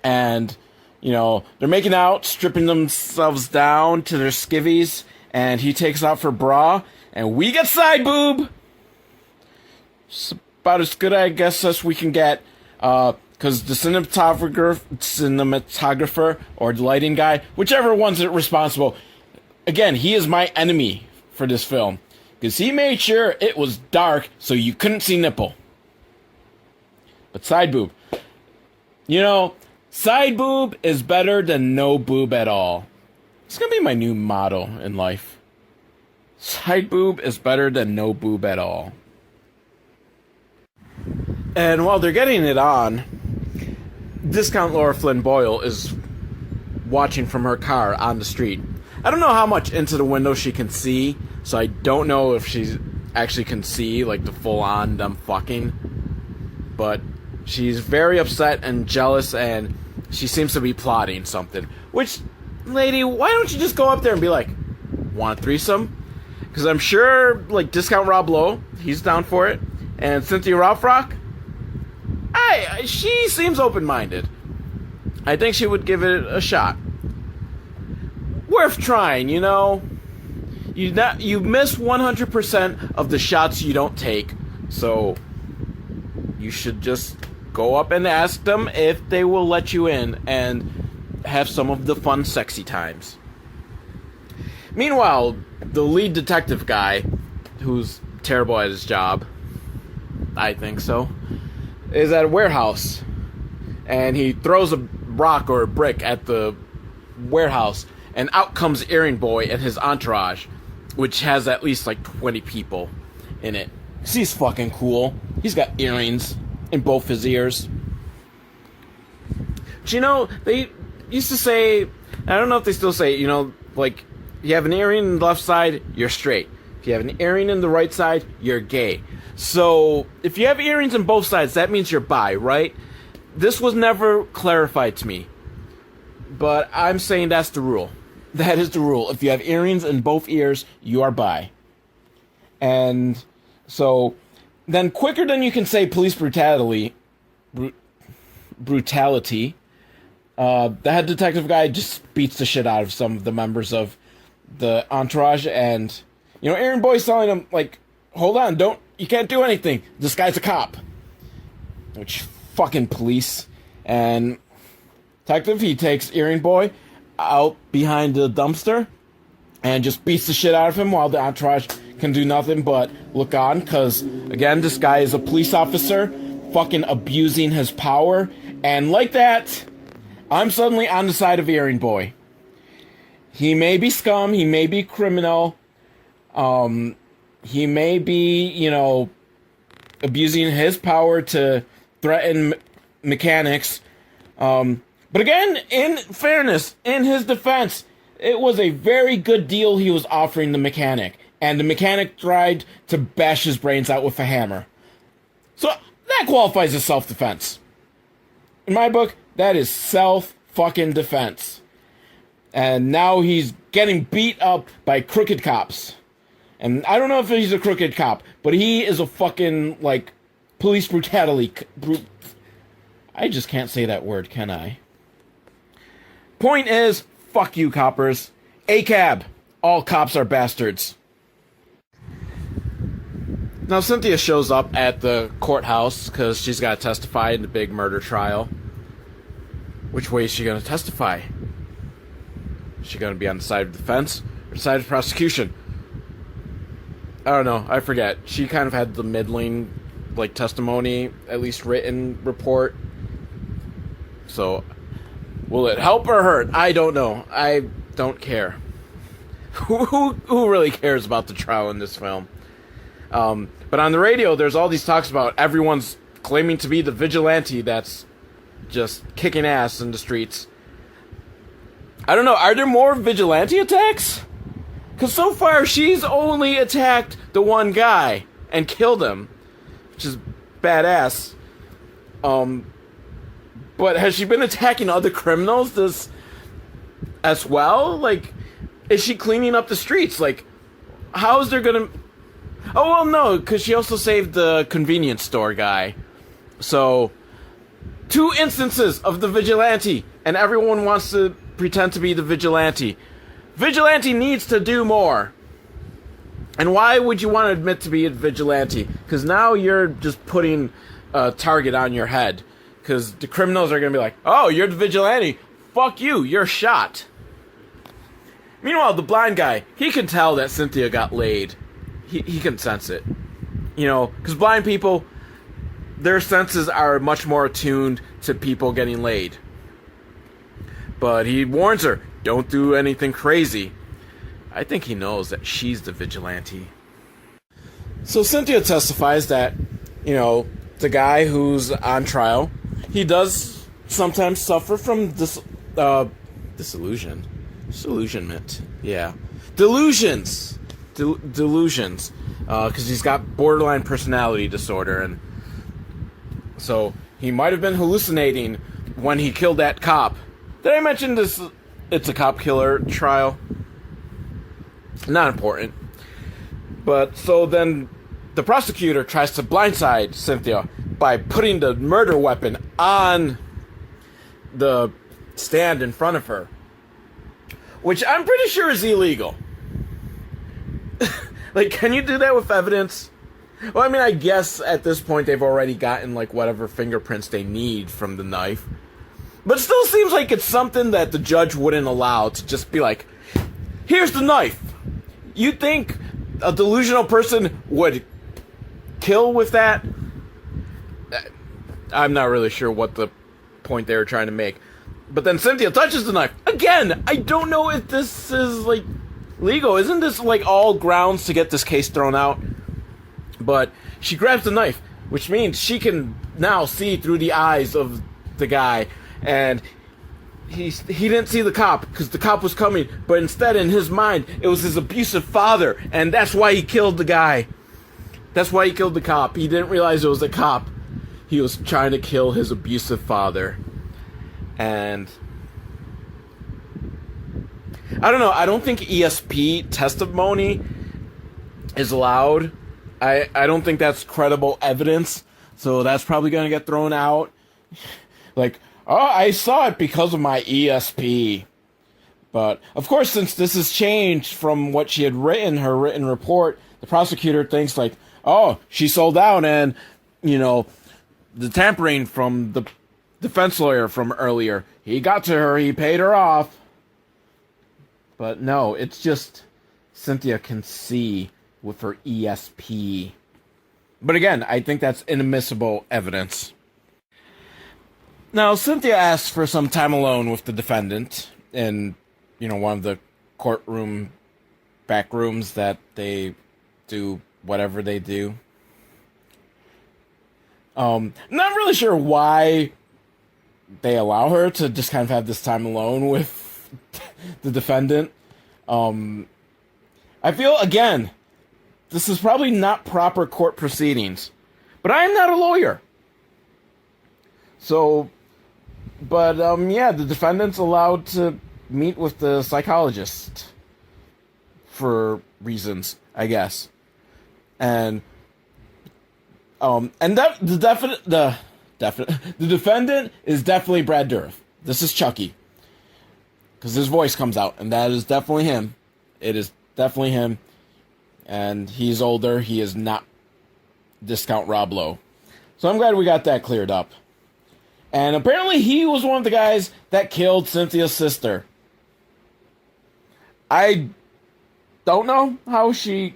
And, you know, they're making out, stripping themselves down to their skivvies, and he takes off her bra, and we get side boob! It's about as good, I guess, as we can get, because the cinematographer, or the lighting guy, whichever one's responsible, again, he is my enemy for this film. because he made sure it was dark so you couldn't see nipple. But side boob. You know, side boob is better than no boob at all. It's going to be my new motto in life. Side boob is better than no boob at all. And while they're getting it on, Discount Laura Flynn Boyle is watching from her car on the street. I don't know how much into the window she can see, so I don't know if she actually can see, like, the full-on them fucking. But she's very upset and jealous, and she seems to be plotting something. Which, lady, why don't you just go up there and be like, want a threesome? Because I'm sure, like, Discount Rob Lowe, he's down for it. And Cynthia Rothrock, she seems open-minded. I think she would give it a shot. Worth trying, you know? You miss 100% of the shots you don't take, so you should just go up and ask them if they will let you in and have some of the fun, sexy times. Meanwhile, the lead detective guy, who's terrible at his job, I think so, is at a warehouse, and he throws a rock or a brick at the warehouse, and out comes Earring Boy and his entourage, which has at least like 20 people in it. He's fucking cool. He's got earrings in both his ears. But you know, they used to say, I don't know if they still say, you know, like, you have an earring in the left side, you're straight. If you have an earring in the right side, you're gay. So, if you have earrings on both sides, that means you're bi, right? This was never clarified to me. But I'm saying that's the rule. That is the rule. If you have earrings in both ears, you are bi. And so, then quicker than you can say police brutality, the head detective guy just beats the shit out of some of the members of the entourage, and, you know, Earring Boy's telling him, like, hold on, you can't do anything. This guy's a cop. Which, fucking police. And detective, he takes Earring Boy out behind the dumpster and just beats the shit out of him while the entourage can do nothing but look on, because, again, this guy is a police officer, fucking abusing his power, and like that, I'm suddenly on the side of Earring Boy. He may be scum, he may be criminal, he may be, you know, abusing his power to threaten mechanics. But again, in fairness, in his defense, it was a very good deal he was offering the mechanic. And the mechanic tried to bash his brains out with a hammer. So that qualifies as self-defense. In my book, that is self-fucking-defense. And now he's getting beat up by crooked cops. And I don't know if he's a crooked cop, but he is a fucking, like, police brutality. I just can't say that word, can I? Point is, fuck you, coppers. ACAB. All cops are bastards. Now, Cynthia shows up at the courthouse because she's got to testify in the big murder trial. Which way is she going to testify? Is she going to be on the side of defense or the side of prosecution? I don't know. I forget. She kind of had the middling, like, testimony, at least written report. So, will it help or hurt? I don't know. I don't care. Who really cares about the trial in this film? But on the radio, there's all these talks about everyone's claiming to be the vigilante that's just kicking ass in the streets. I don't know. Are there more vigilante attacks? Because so far, she's only attacked the one guy and killed him, which is badass. But has she been attacking other criminals as well? Like, is she cleaning up the streets? Like, how is there gonna... Oh, well, no, because she also saved the convenience store guy. So, 2 instances of the vigilante, and everyone wants to pretend to be the vigilante. Vigilante needs to do more. And why would you want to admit to be a vigilante? Because now you're just putting a target on your head. Because the criminals are going to be like, oh, you're the vigilante. Fuck you, you're shot. Meanwhile, the blind guy, he can tell that Cynthia got laid. he can sense it. Because blind people, their senses are much more attuned to people getting laid. But he warns her, don't do anything crazy. I think he knows that she's the vigilante. So Cynthia testifies that, the guy who's on trial, he does sometimes suffer from disillusionment. Yeah. Delusions. Delusions. Because he's got borderline personality disorder, and so he might have been hallucinating when he killed that cop. Did I mention this? It's a cop killer trial. Not important. But so then the prosecutor tries to blindside Cynthia by putting the murder weapon on the stand in front of her, which I'm pretty sure is illegal. Like, can you do that with evidence? Well, I mean, I guess at this point they've already gotten, whatever fingerprints they need from the knife. But it still seems like it's something that the judge wouldn't allow to just be like, here's the knife. You think a delusional person would kill with that? I'm not really sure what the point they were trying to make. But then Cynthia touches the knife. Again, I don't know if this is, legal. Isn't this all grounds to get this case thrown out? But she grabs the knife, which means she can now see through the eyes of the guy, and he didn't see the cop because the cop was coming, but instead in his mind it was his abusive father, and that's why he killed the guy. That's why he killed the cop. He didn't realize it was a cop. He was trying to kill his abusive father. And I don't know. I don't think ESP testimony is allowed. I don't think that's credible evidence. So that's probably going to get thrown out. I saw it because of my ESP. But, of course, since this has changed from what she had written, her written report, the prosecutor thinks she sold out, and, the tampering from the defense lawyer from earlier, he got to her, he paid her off. But no, it's just Cynthia can see with her ESP. But again, I think that's inadmissible evidence. Now, Cynthia asks for some time alone with the defendant in, one of the courtroom back rooms that they do whatever they do. Not really sure why they allow her to just kind of have this time alone with the defendant. I feel, again, this is probably not proper court proceedings, but I am not a lawyer. So, but, the defendant's allowed to meet with the psychologist for reasons, I guess. And the defendant is definitely Brad Dourif. This is Chucky. Because his voice comes out, and that is definitely him. It is definitely him. And he's older. He is not Discount Rob Lowe. So I'm glad we got that cleared up. And apparently he was one of the guys that killed Cynthia's sister. I don't know how she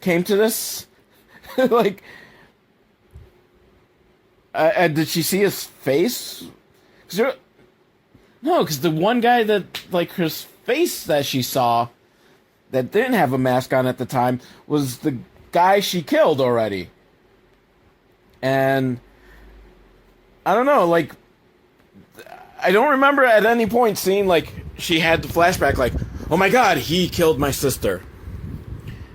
came to this. Did she see his face? No, because the one guy that, his face that she saw that didn't have a mask on at the time was the guy she killed already. And I don't know, I don't remember at any point seeing, she had the flashback, oh my god, he killed my sister.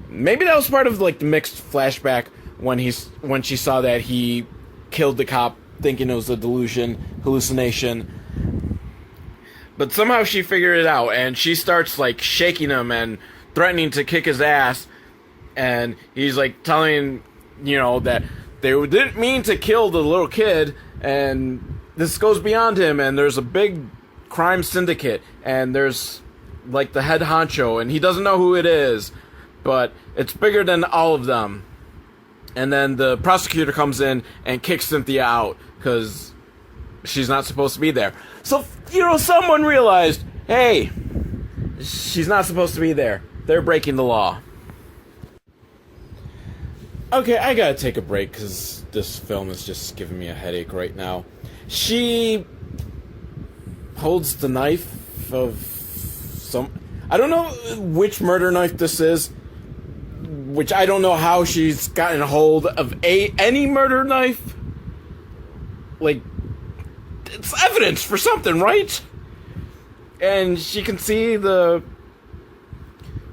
Maybe that was part of, the mixed flashback when she saw that he killed the cop, thinking it was a hallucination. But somehow she figured it out, and she starts, shaking him and threatening to kick his ass. And he's, telling, that they didn't mean to kill the little kid, and this goes beyond him, and there's a big crime syndicate, and there's, the head honcho, and he doesn't know who it is, but it's bigger than all of them. And then the prosecutor comes in and kicks Cynthia out, because she's not supposed to be there. So, someone realized, hey, she's not supposed to be there. They're breaking the law. Okay, I gotta take a break because this film is just giving me a headache right now. She holds the knife of some. I don't know which murder knife this is, which I don't know how she's gotten a hold of any murder knife. Like, it's evidence for something, right? And she can see the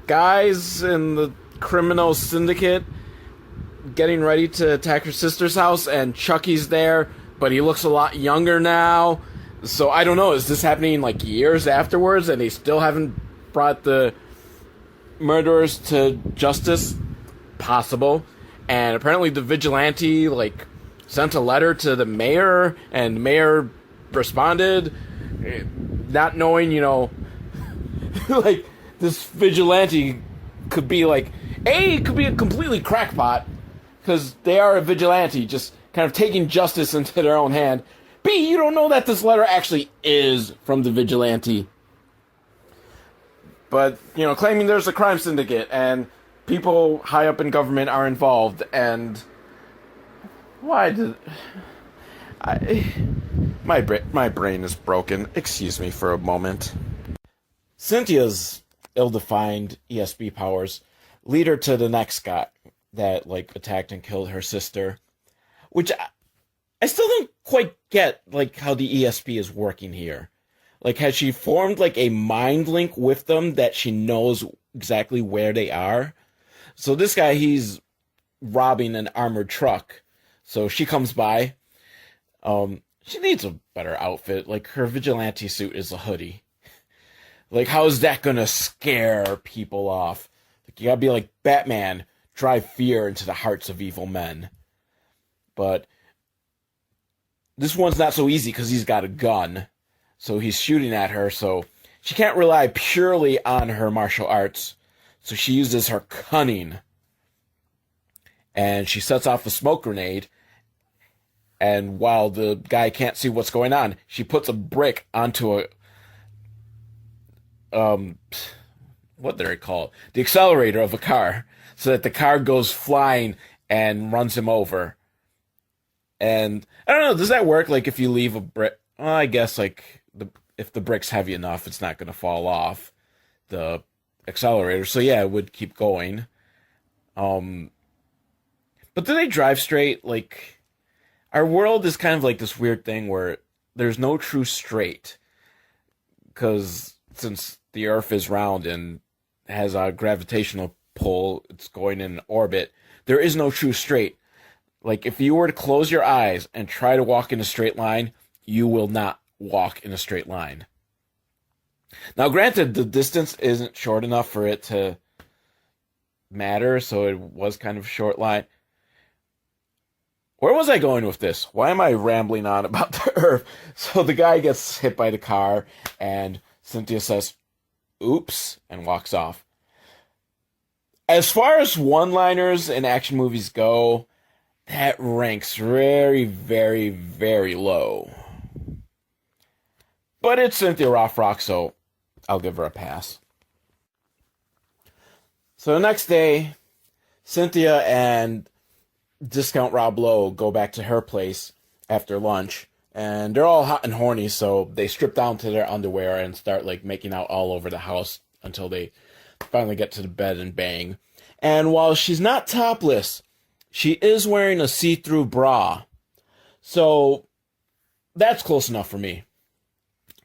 guys in the criminal syndicate getting ready to attack her sister's house, and Chucky's there, but he looks a lot younger now. So I don't know, is this happening like years afterwards and they still haven't brought the murderers to justice? Possible. And apparently the vigilante like sent a letter to the mayor, and the mayor responded, not knowing, like, this vigilante could be like, A, it could be a completely crackpot, because they are a vigilante, just kind of taking justice into their own hand. B, you don't know that this letter actually is from the vigilante. But, claiming there's a crime syndicate, and people high up in government are involved, and why did... My brain is broken. Excuse me for a moment. Cynthia's ill-defined ESP powers lead her to the next guy that, attacked and killed her sister. Which I still don't quite get, how the ESP is working here. Has she formed, a mind link with them that she knows exactly where they are? So this guy, he's robbing an armored truck. So she comes by. She needs a better outfit. Her vigilante suit is a hoodie. How is that gonna scare people off? You gotta be like Batman, drive fear into the hearts of evil men. But this one's not so easy because he's got a gun. So he's shooting at her, so she can't rely purely on her martial arts. So she uses her cunning. And she sets off a smoke grenade. And while the guy can't see what's going on, she puts a brick onto what did it call? The accelerator of a car, so that the car goes flying and runs him over. And I don't know, does that work? If you leave a brick, well, I guess if the brick's heavy enough, it's not going to fall off the accelerator. So yeah, it would keep going. But do they drive straight? Our world is kind of this weird thing where there's no true straight. Because since the Earth is round and has a gravitational pull, it's going in orbit, there is no true straight. If you were to close your eyes and try to walk in a straight line, you will not walk in a straight line. Now, granted, the distance isn't short enough for it to matter, so it was kind of a short line. Where was I going with this? Why am I rambling on about the Earth? So the guy gets hit by the car, and Cynthia says, oops, and walks off. As far as one-liners in action movies go, that ranks very, very, very low. But it's Cynthia Rothrock, so I'll give her a pass. So the next day, Cynthia and Discount Rob Lowe go back to her place after lunch, and they're all hot and horny, so they strip down to their underwear and start making out all over the house until they finally get to the bed and bang. And while she's not topless, she is wearing a see-through bra. So that's close enough for me.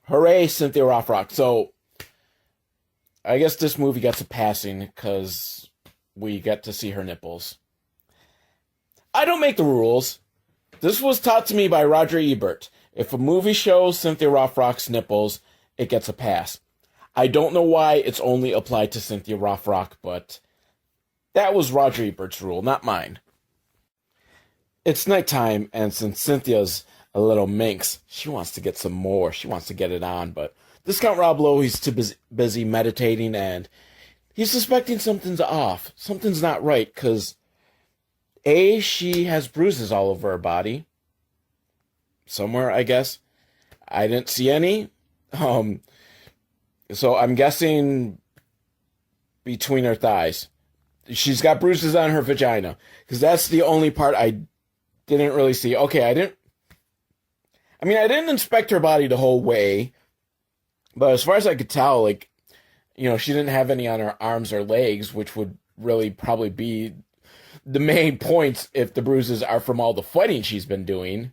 Hooray, Cynthia Rothrock. So I guess this movie gets a passing because we get to see her nipples. I don't make the rules. This was taught to me by Roger Ebert. If a movie shows Cynthia Rothrock's nipples, it gets a pass. I don't know why it's only applied to Cynthia Rothrock, but that was Roger Ebert's rule, not mine. It's nighttime, and since Cynthia's a little minx, she wants to get some more. She wants to get it on, but Discount Rob Lowe, he's too busy meditating, and he's suspecting something's off. Something's not right, because A, she has bruises all over her body. Somewhere, I guess. I didn't see any. So I'm guessing between her thighs. she's got bruises on her vagina. Because that's the only part I didn't really see. Okay, I didn't inspect her body the whole way. But as far as I could tell, like, she didn't have any on her arms or legs, which would really probably be the main points if the bruises are from all the fighting she's been doing.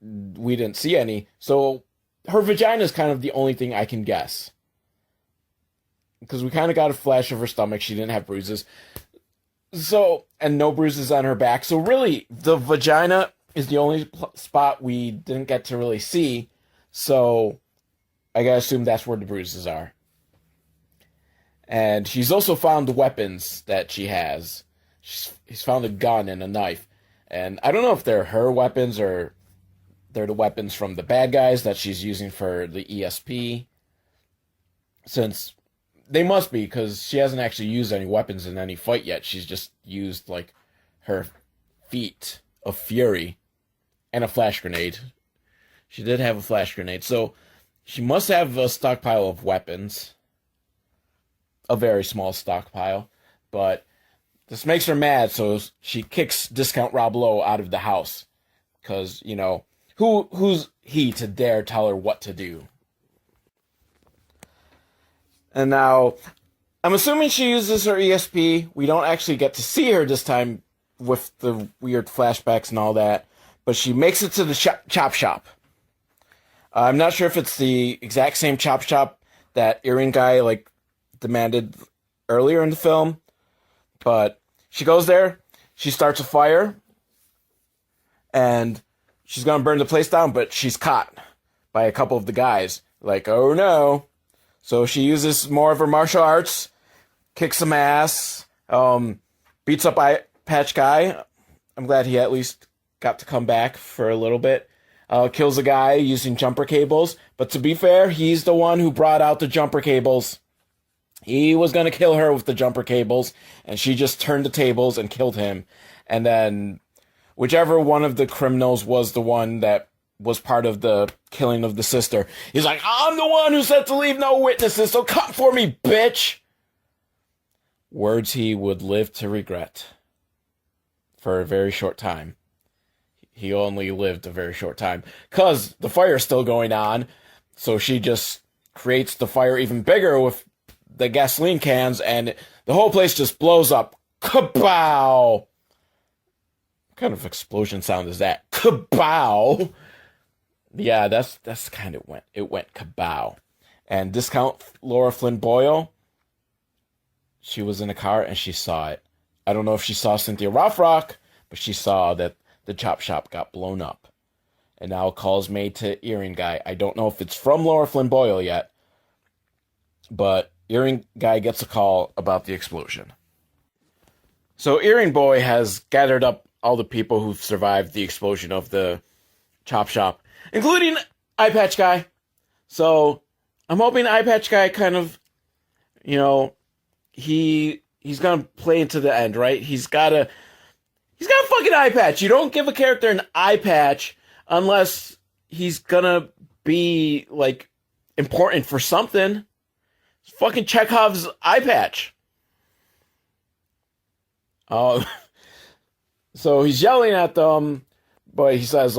We didn't see any. So her vagina is kind of the only thing I can guess. Because we kind of got a flash of her stomach. She didn't have bruises. So, and no bruises on her back. So really, the vagina is the only spot we didn't get to really see. So I gotta assume that's where the bruises are. And she's also found the weapons that she has. He's found a gun and a knife. And I don't know if they're her weapons or they're the weapons from the bad guys that she's using for the ESP. Since they must be, because she hasn't actually used any weapons in any fight yet. She's just used, like, her feat of fury and a flash grenade. She did have a flash grenade. So she must have a stockpile of weapons. A very small stockpile. But this makes her mad, so she kicks Discount Rob Lowe out of the house. Because, who's he to dare tell her what to do? And now, I'm assuming she uses her ESP. We don't actually get to see her this time with the weird flashbacks and all that. But she makes it to the chop shop. I'm not sure if it's the exact same chop shop that earring guy, demanded earlier in the film. But she goes there. She starts a fire. And she's going to burn the place down, but she's caught by a couple of the guys. Like, oh no. So she uses more of her martial arts, kicks some ass, beats up Eye Patch Guy. I'm glad he at least got to come back for a little bit. Kills a guy using jumper cables. But to be fair, he's the one who brought out the jumper cables. He was going to kill her with the jumper cables, and she just turned the tables and killed him. And then whichever one of the criminals was the one that was part of the killing of the sister, he's like, I'm the one who said to leave no witnesses, so come for me, bitch! Words he would live to regret. For a very short time. He only lived a very short time. Because the fire's still going on, so she just creates the fire even bigger with the gasoline cans, and the whole place just blows up. Kabow! What kind of explosion sound is that? Kabow! Yeah, that's kind of it went kabow. And Discount Laura Flynn Boyle, she was in a car and she saw it. I don't know if she saw Cynthia Rothrock, but she saw that the chop shop got blown up. And now calls made to Earring Guy. I don't know if it's from Laura Flynn Boyle yet, but Earring Guy gets a call about the explosion. So Earring Boy has gathered up all the people who've survived the explosion of the chop shop, including Eye Patch Guy. So I'm hoping Eye Patch Guy kind of, he's gonna play into the end, right? He's got a fucking eye patch. You don't give a character an eye patch unless he's gonna be, important for something. It's fucking Chekhov's eye patch. So he's yelling at them, but he says,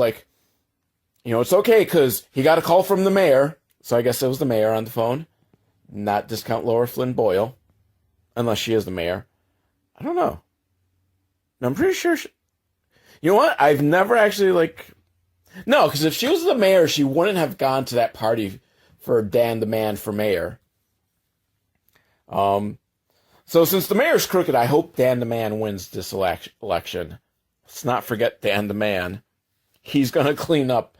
it's okay, because he got a call from the mayor. So I guess it was the mayor on the phone, not Discount Laura Flynn Boyle. Unless she is the mayor. I don't know. I'm pretty sure you know what? I've never actually, no, because if she was the mayor, she wouldn't have gone to that party for Dan the Man for mayor. So since the mayor's crooked, I hope Dan the Man wins this election. Let's not forget Dan the Man. He's going to clean up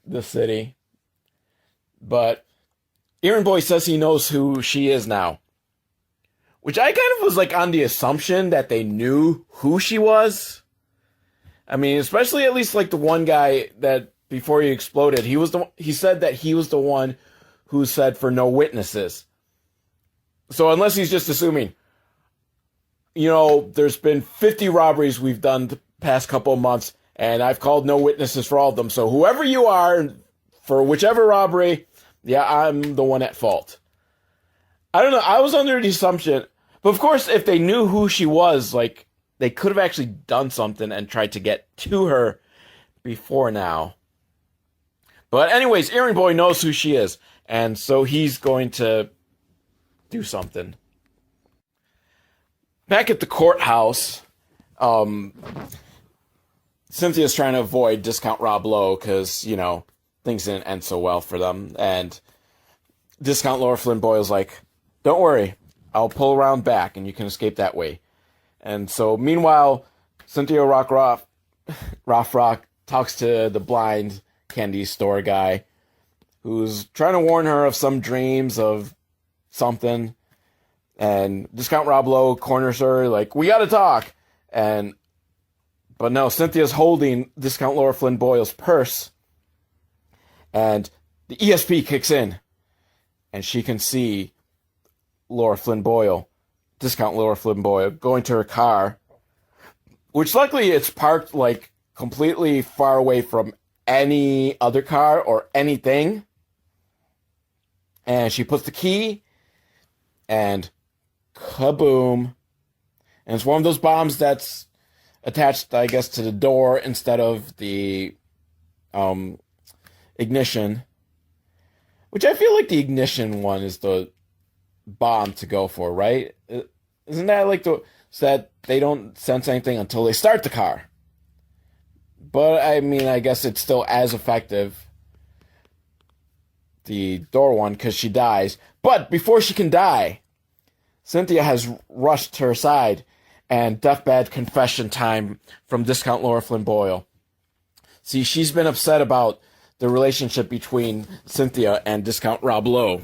the city. But Earring Boy says he knows who she is now. Which I kind of was on the assumption that they knew who she was. I mean, especially at least the one guy that before he exploded, he said that he was the one who said for no witnesses. So unless he's just assuming, there's been 50 robberies we've done the past couple of months, and I've called no witnesses for all of them. So whoever you are, for whichever robbery, yeah, I'm the one at fault. I don't know. I was under the assumption, But of course, if they knew who she was, like, they could have actually done something and tried to get to her before now. But anyways, Earring Boy knows who she is, and so he's going to do something. Back at the courthouse, Cynthia's trying to avoid Discount Rob Lowe because, you know, things didn't end so well for them. And Discount Laura Flynn Boyle's like, don't worry, I'll pull around back and you can escape that way. And so, meanwhile, Cynthia Rothrock talks to the blind candy store guy who's trying to warn her of some dreams of something. And Discount Rob Lowe corners her like, we gotta talk. But no, Cynthia's holding Discount Laura Flynn Boyle's purse. And the ESP kicks in. And she can see Laura Flynn Boyle, Discount Laura Flynn Boyle, going to her car. Which luckily it's parked like completely far away from any other car or anything. And she puts the key. And kaboom. And it's one of those bombs that's attached, I guess, to the door instead of the ignition. Which I feel like the ignition one is the bomb to go for, right? Isn't that like so that they don't sense anything until they start the car? But, I mean, I guess it's still as effective, the door one, because she dies. But before she can die, Cynthia has rushed to her side, and deathbed confession time from Discount Laura Flynn Boyle. See, she's been upset about the relationship between Cynthia and Discount Rob Lowe,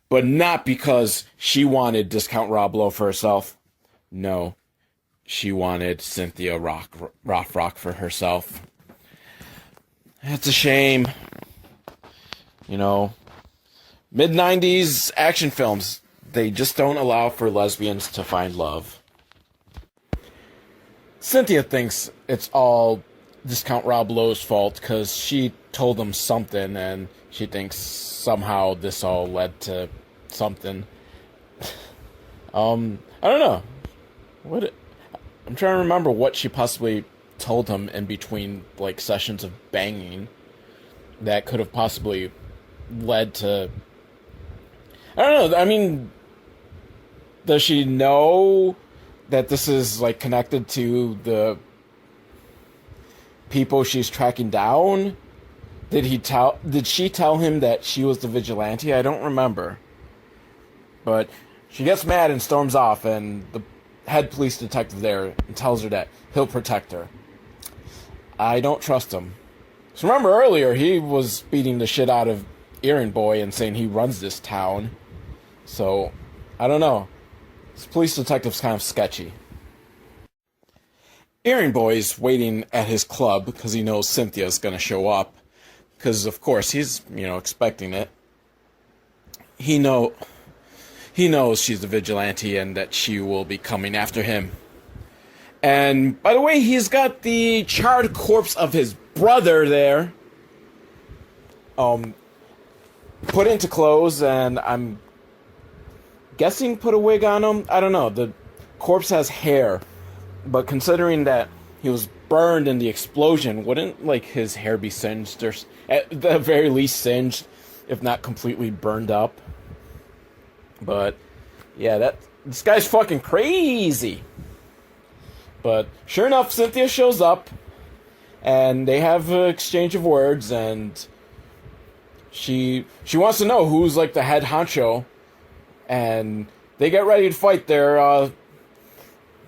but not because she wanted Discount Rob Lowe for herself. No, she wanted Cynthia Rothrock for herself. It's a shame. You know, mid-90s action films, they just don't allow for lesbians to find love. Cynthia thinks it's all Discount Rob Lowe's fault because she told him something and she thinks somehow this all led to something. I don't know. I'm trying to remember what she possibly told him in between like sessions of banging that could have possibly led to, I don't know. I mean, does she know that this is like connected to the people she's tracking down? Did she tell him that she was the vigilante? I don't remember. But she gets mad and storms off, and the head police detective there tells her that he'll protect her. I don't trust him. So remember earlier, he was beating the shit out of Earring Boy and saying he runs this town. So, I don't know. This police detective's kind of sketchy. Earring Boy's waiting at his club because he knows Cynthia's going to show up. Because, of course, he's, expecting it. He knows she's the vigilante and that she will be coming after him. And, by the way, he's got the charred corpse of his brother there. Put into clothes, and I'm guessing put a wig on him. I don't know. The corpse has hair. But considering that he was burned in the explosion, wouldn't, like, his hair be singed, or at the very least singed, if not completely burned up? But, yeah, this guy's fucking crazy. But, sure enough, Cynthia shows up, and they have an exchange of words, and she wants to know who's, like, the head honcho, and they get ready to fight their,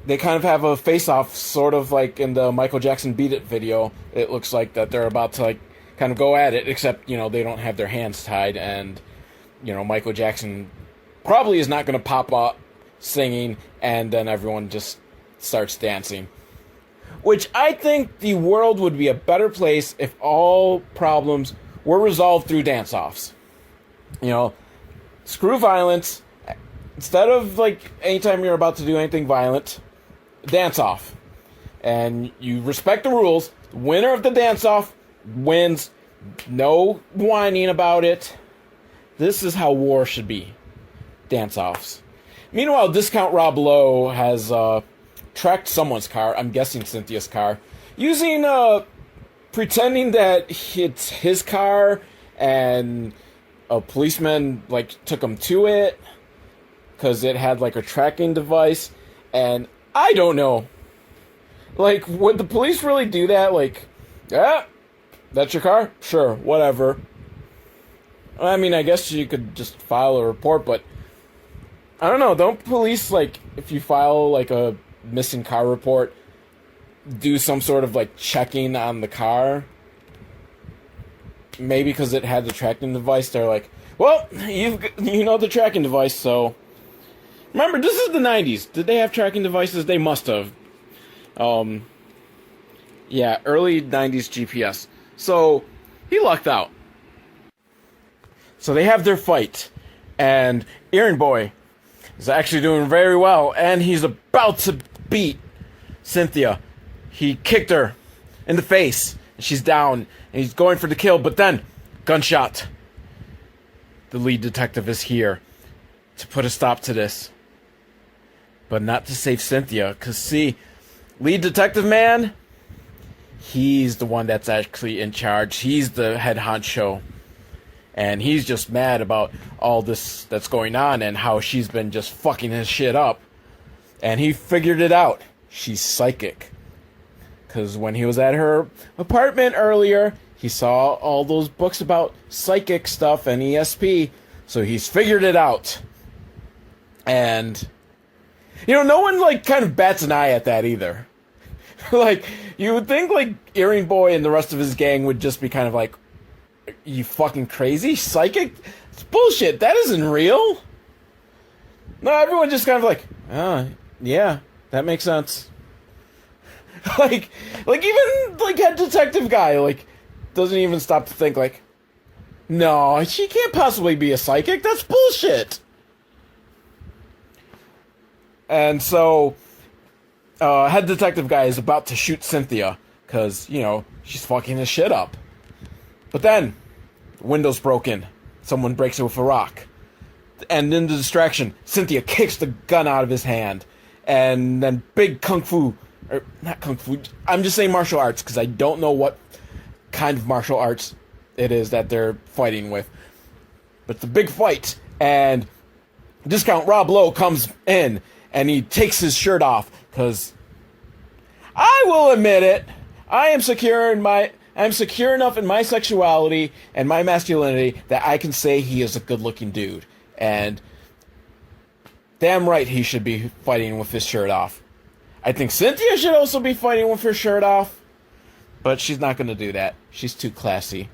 they kind of have a face-off, sort of like in the Michael Jackson Beat It video. It looks like that they're about to, like, kind of go at it, except, they don't have their hands tied, and, Michael Jackson probably is not going to pop up singing, and then everyone just starts dancing. Which I think the world would be a better place if all problems were resolved through dance-offs. Screw violence. Instead of, like, anytime you're about to do anything violent, dance-off. And you respect the rules. The winner of the dance-off wins. No whining about it. This is how war should be. Dance-offs. Meanwhile, Discount Rob Lowe has tracked someone's car, I'm guessing Cynthia's car, using, pretending that it's his car, and a policeman, like, took him to it, because it had, like, a tracking device, and I don't know. Like, would the police really do that? Like, yeah, that's your car? Sure, whatever. I mean, I guess you could just file a report, but I don't know. Don't police, like, if you file, like, a missing car report, do some sort of, like, checking on the car? Maybe because it had the tracking device, they're like, well, you know the tracking device, so... Remember, this is the 90s. Did they have tracking devices? They must have. Yeah, early 90s GPS. So, he lucked out. So they have their fight, and Earring Boy is actually doing very well, and he's about to beat Cynthia. He kicked her in the face, and she's down, and he's going for the kill, but then, gunshot. The lead detective is here to put a stop to this. But not to save Cynthia, because see, lead detective man, he's the one that's actually in charge. He's the head honcho. And he's just mad about all this that's going on and how she's been just fucking his shit up. And he figured it out. She's psychic. Because when he was at her apartment earlier, he saw all those books about psychic stuff and ESP. So he's figured it out. And, you know, no one, like, kind of bats an eye at that either. Like, you would think, like, Earring Boy and the rest of his gang would just be kind of like, you fucking crazy? Psychic? It's bullshit. That isn't real. No, everyone just kind of like, oh, yeah, that makes sense. like even, like, head detective guy, like, doesn't even stop to think, like, no, she can't possibly be a psychic. That's bullshit. And so, head detective guy is about to shoot Cynthia, because, you know, she's fucking his shit up. But then, the window's broken. Someone breaks it with a rock. And in the distraction, Cynthia kicks the gun out of his hand. And then big kung fu, or not kung fu, I'm just saying martial arts, because I don't know what kind of martial arts it is that they're fighting with. But it's a big fight, and Discount Rob Lowe comes in, and he takes his shirt off, because I will admit it, I'm secure enough in my sexuality and my masculinity that I can say he is a good-looking dude. And damn right he should be fighting with his shirt off. I think Cynthia should also be fighting with her shirt off. But she's not going to do that. She's too classy.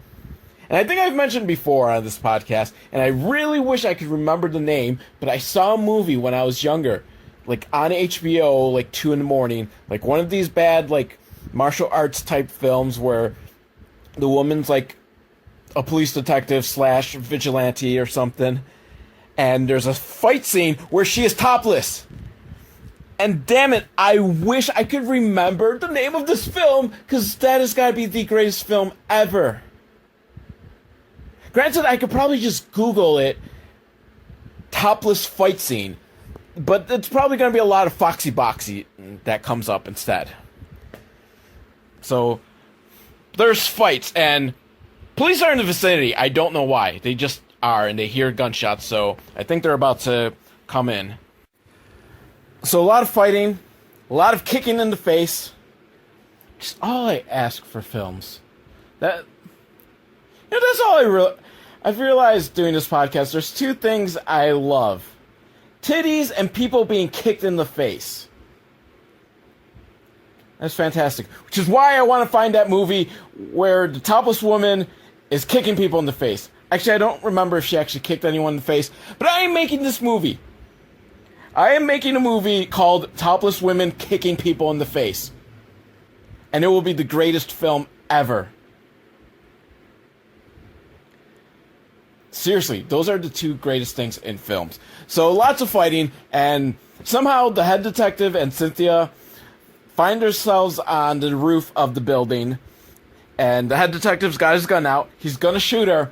And I think I've mentioned before on this podcast, and I really wish I could remember the name, but I saw a movie when I was younger, like on HBO, like 2 in the morning, like one of these bad, like, martial arts type films where the woman's like a police detective / vigilante or something, and there's a fight scene where she is topless. And damn it, I wish I could remember the name of this film, because that has got to be the greatest film ever. Granted, I could probably just Google it, topless fight scene, but it's probably going to be a lot of Foxy Boxy that comes up instead. So, there's fights, and police are in the vicinity. I don't know why. They just are, and they hear gunshots, so I think they're about to come in. So a lot of fighting, a lot of kicking in the face. Just all I ask for films. That's all I've realized doing this podcast, there's 2 things I love. Titties and people being kicked in the face. That's fantastic. Which is why I want to find that movie where the topless woman is kicking people in the face. Actually, I don't remember if she actually kicked anyone in the face, but I am making this movie. I am making a movie called Topless Women Kicking People in the Face. And it will be the greatest film ever. Seriously, those are the 2 greatest things in films. So lots of fighting, and somehow the head detective and Cynthia find themselves on the roof of the building, and the head detective's got his gun out. He's gonna shoot her,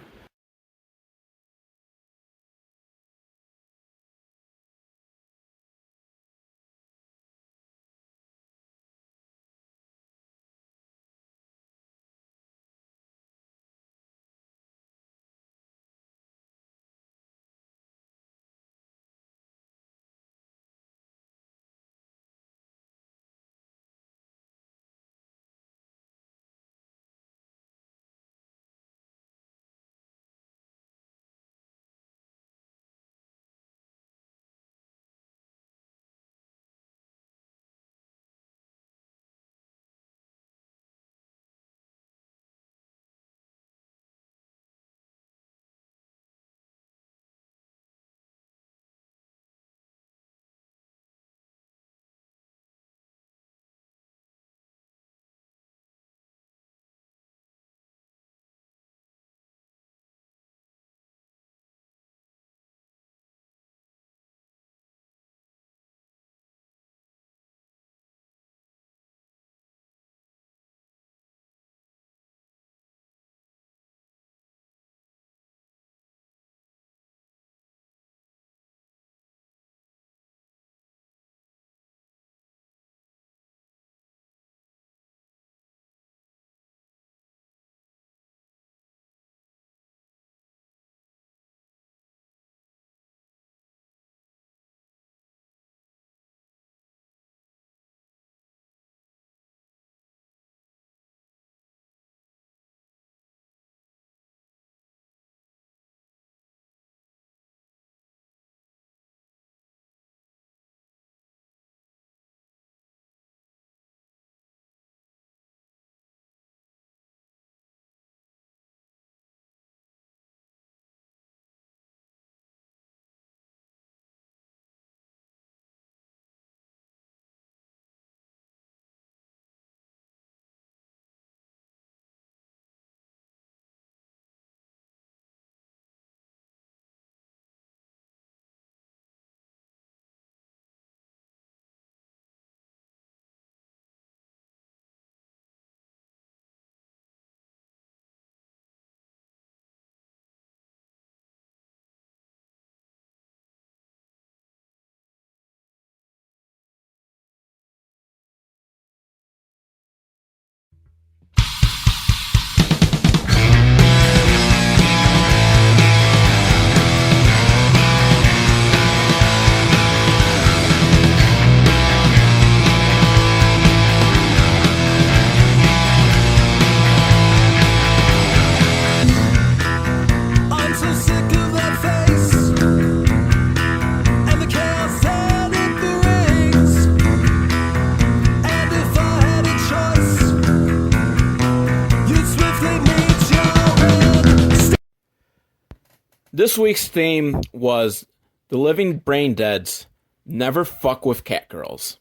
this week's theme was the living brain deads never fuck with cat girls,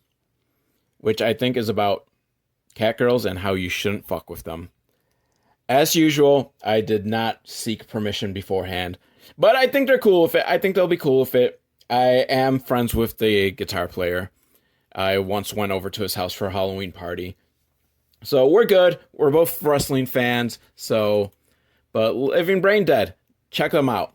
which I think is about cat girls and how you shouldn't fuck with them. As usual, I did not seek permission beforehand, but I think they're cool with it. I think they'll be cool with it. I am friends with the guitar player. I once went over to his house for a Halloween party. So we're good. We're both wrestling fans. But Living Brain Dead, check them out.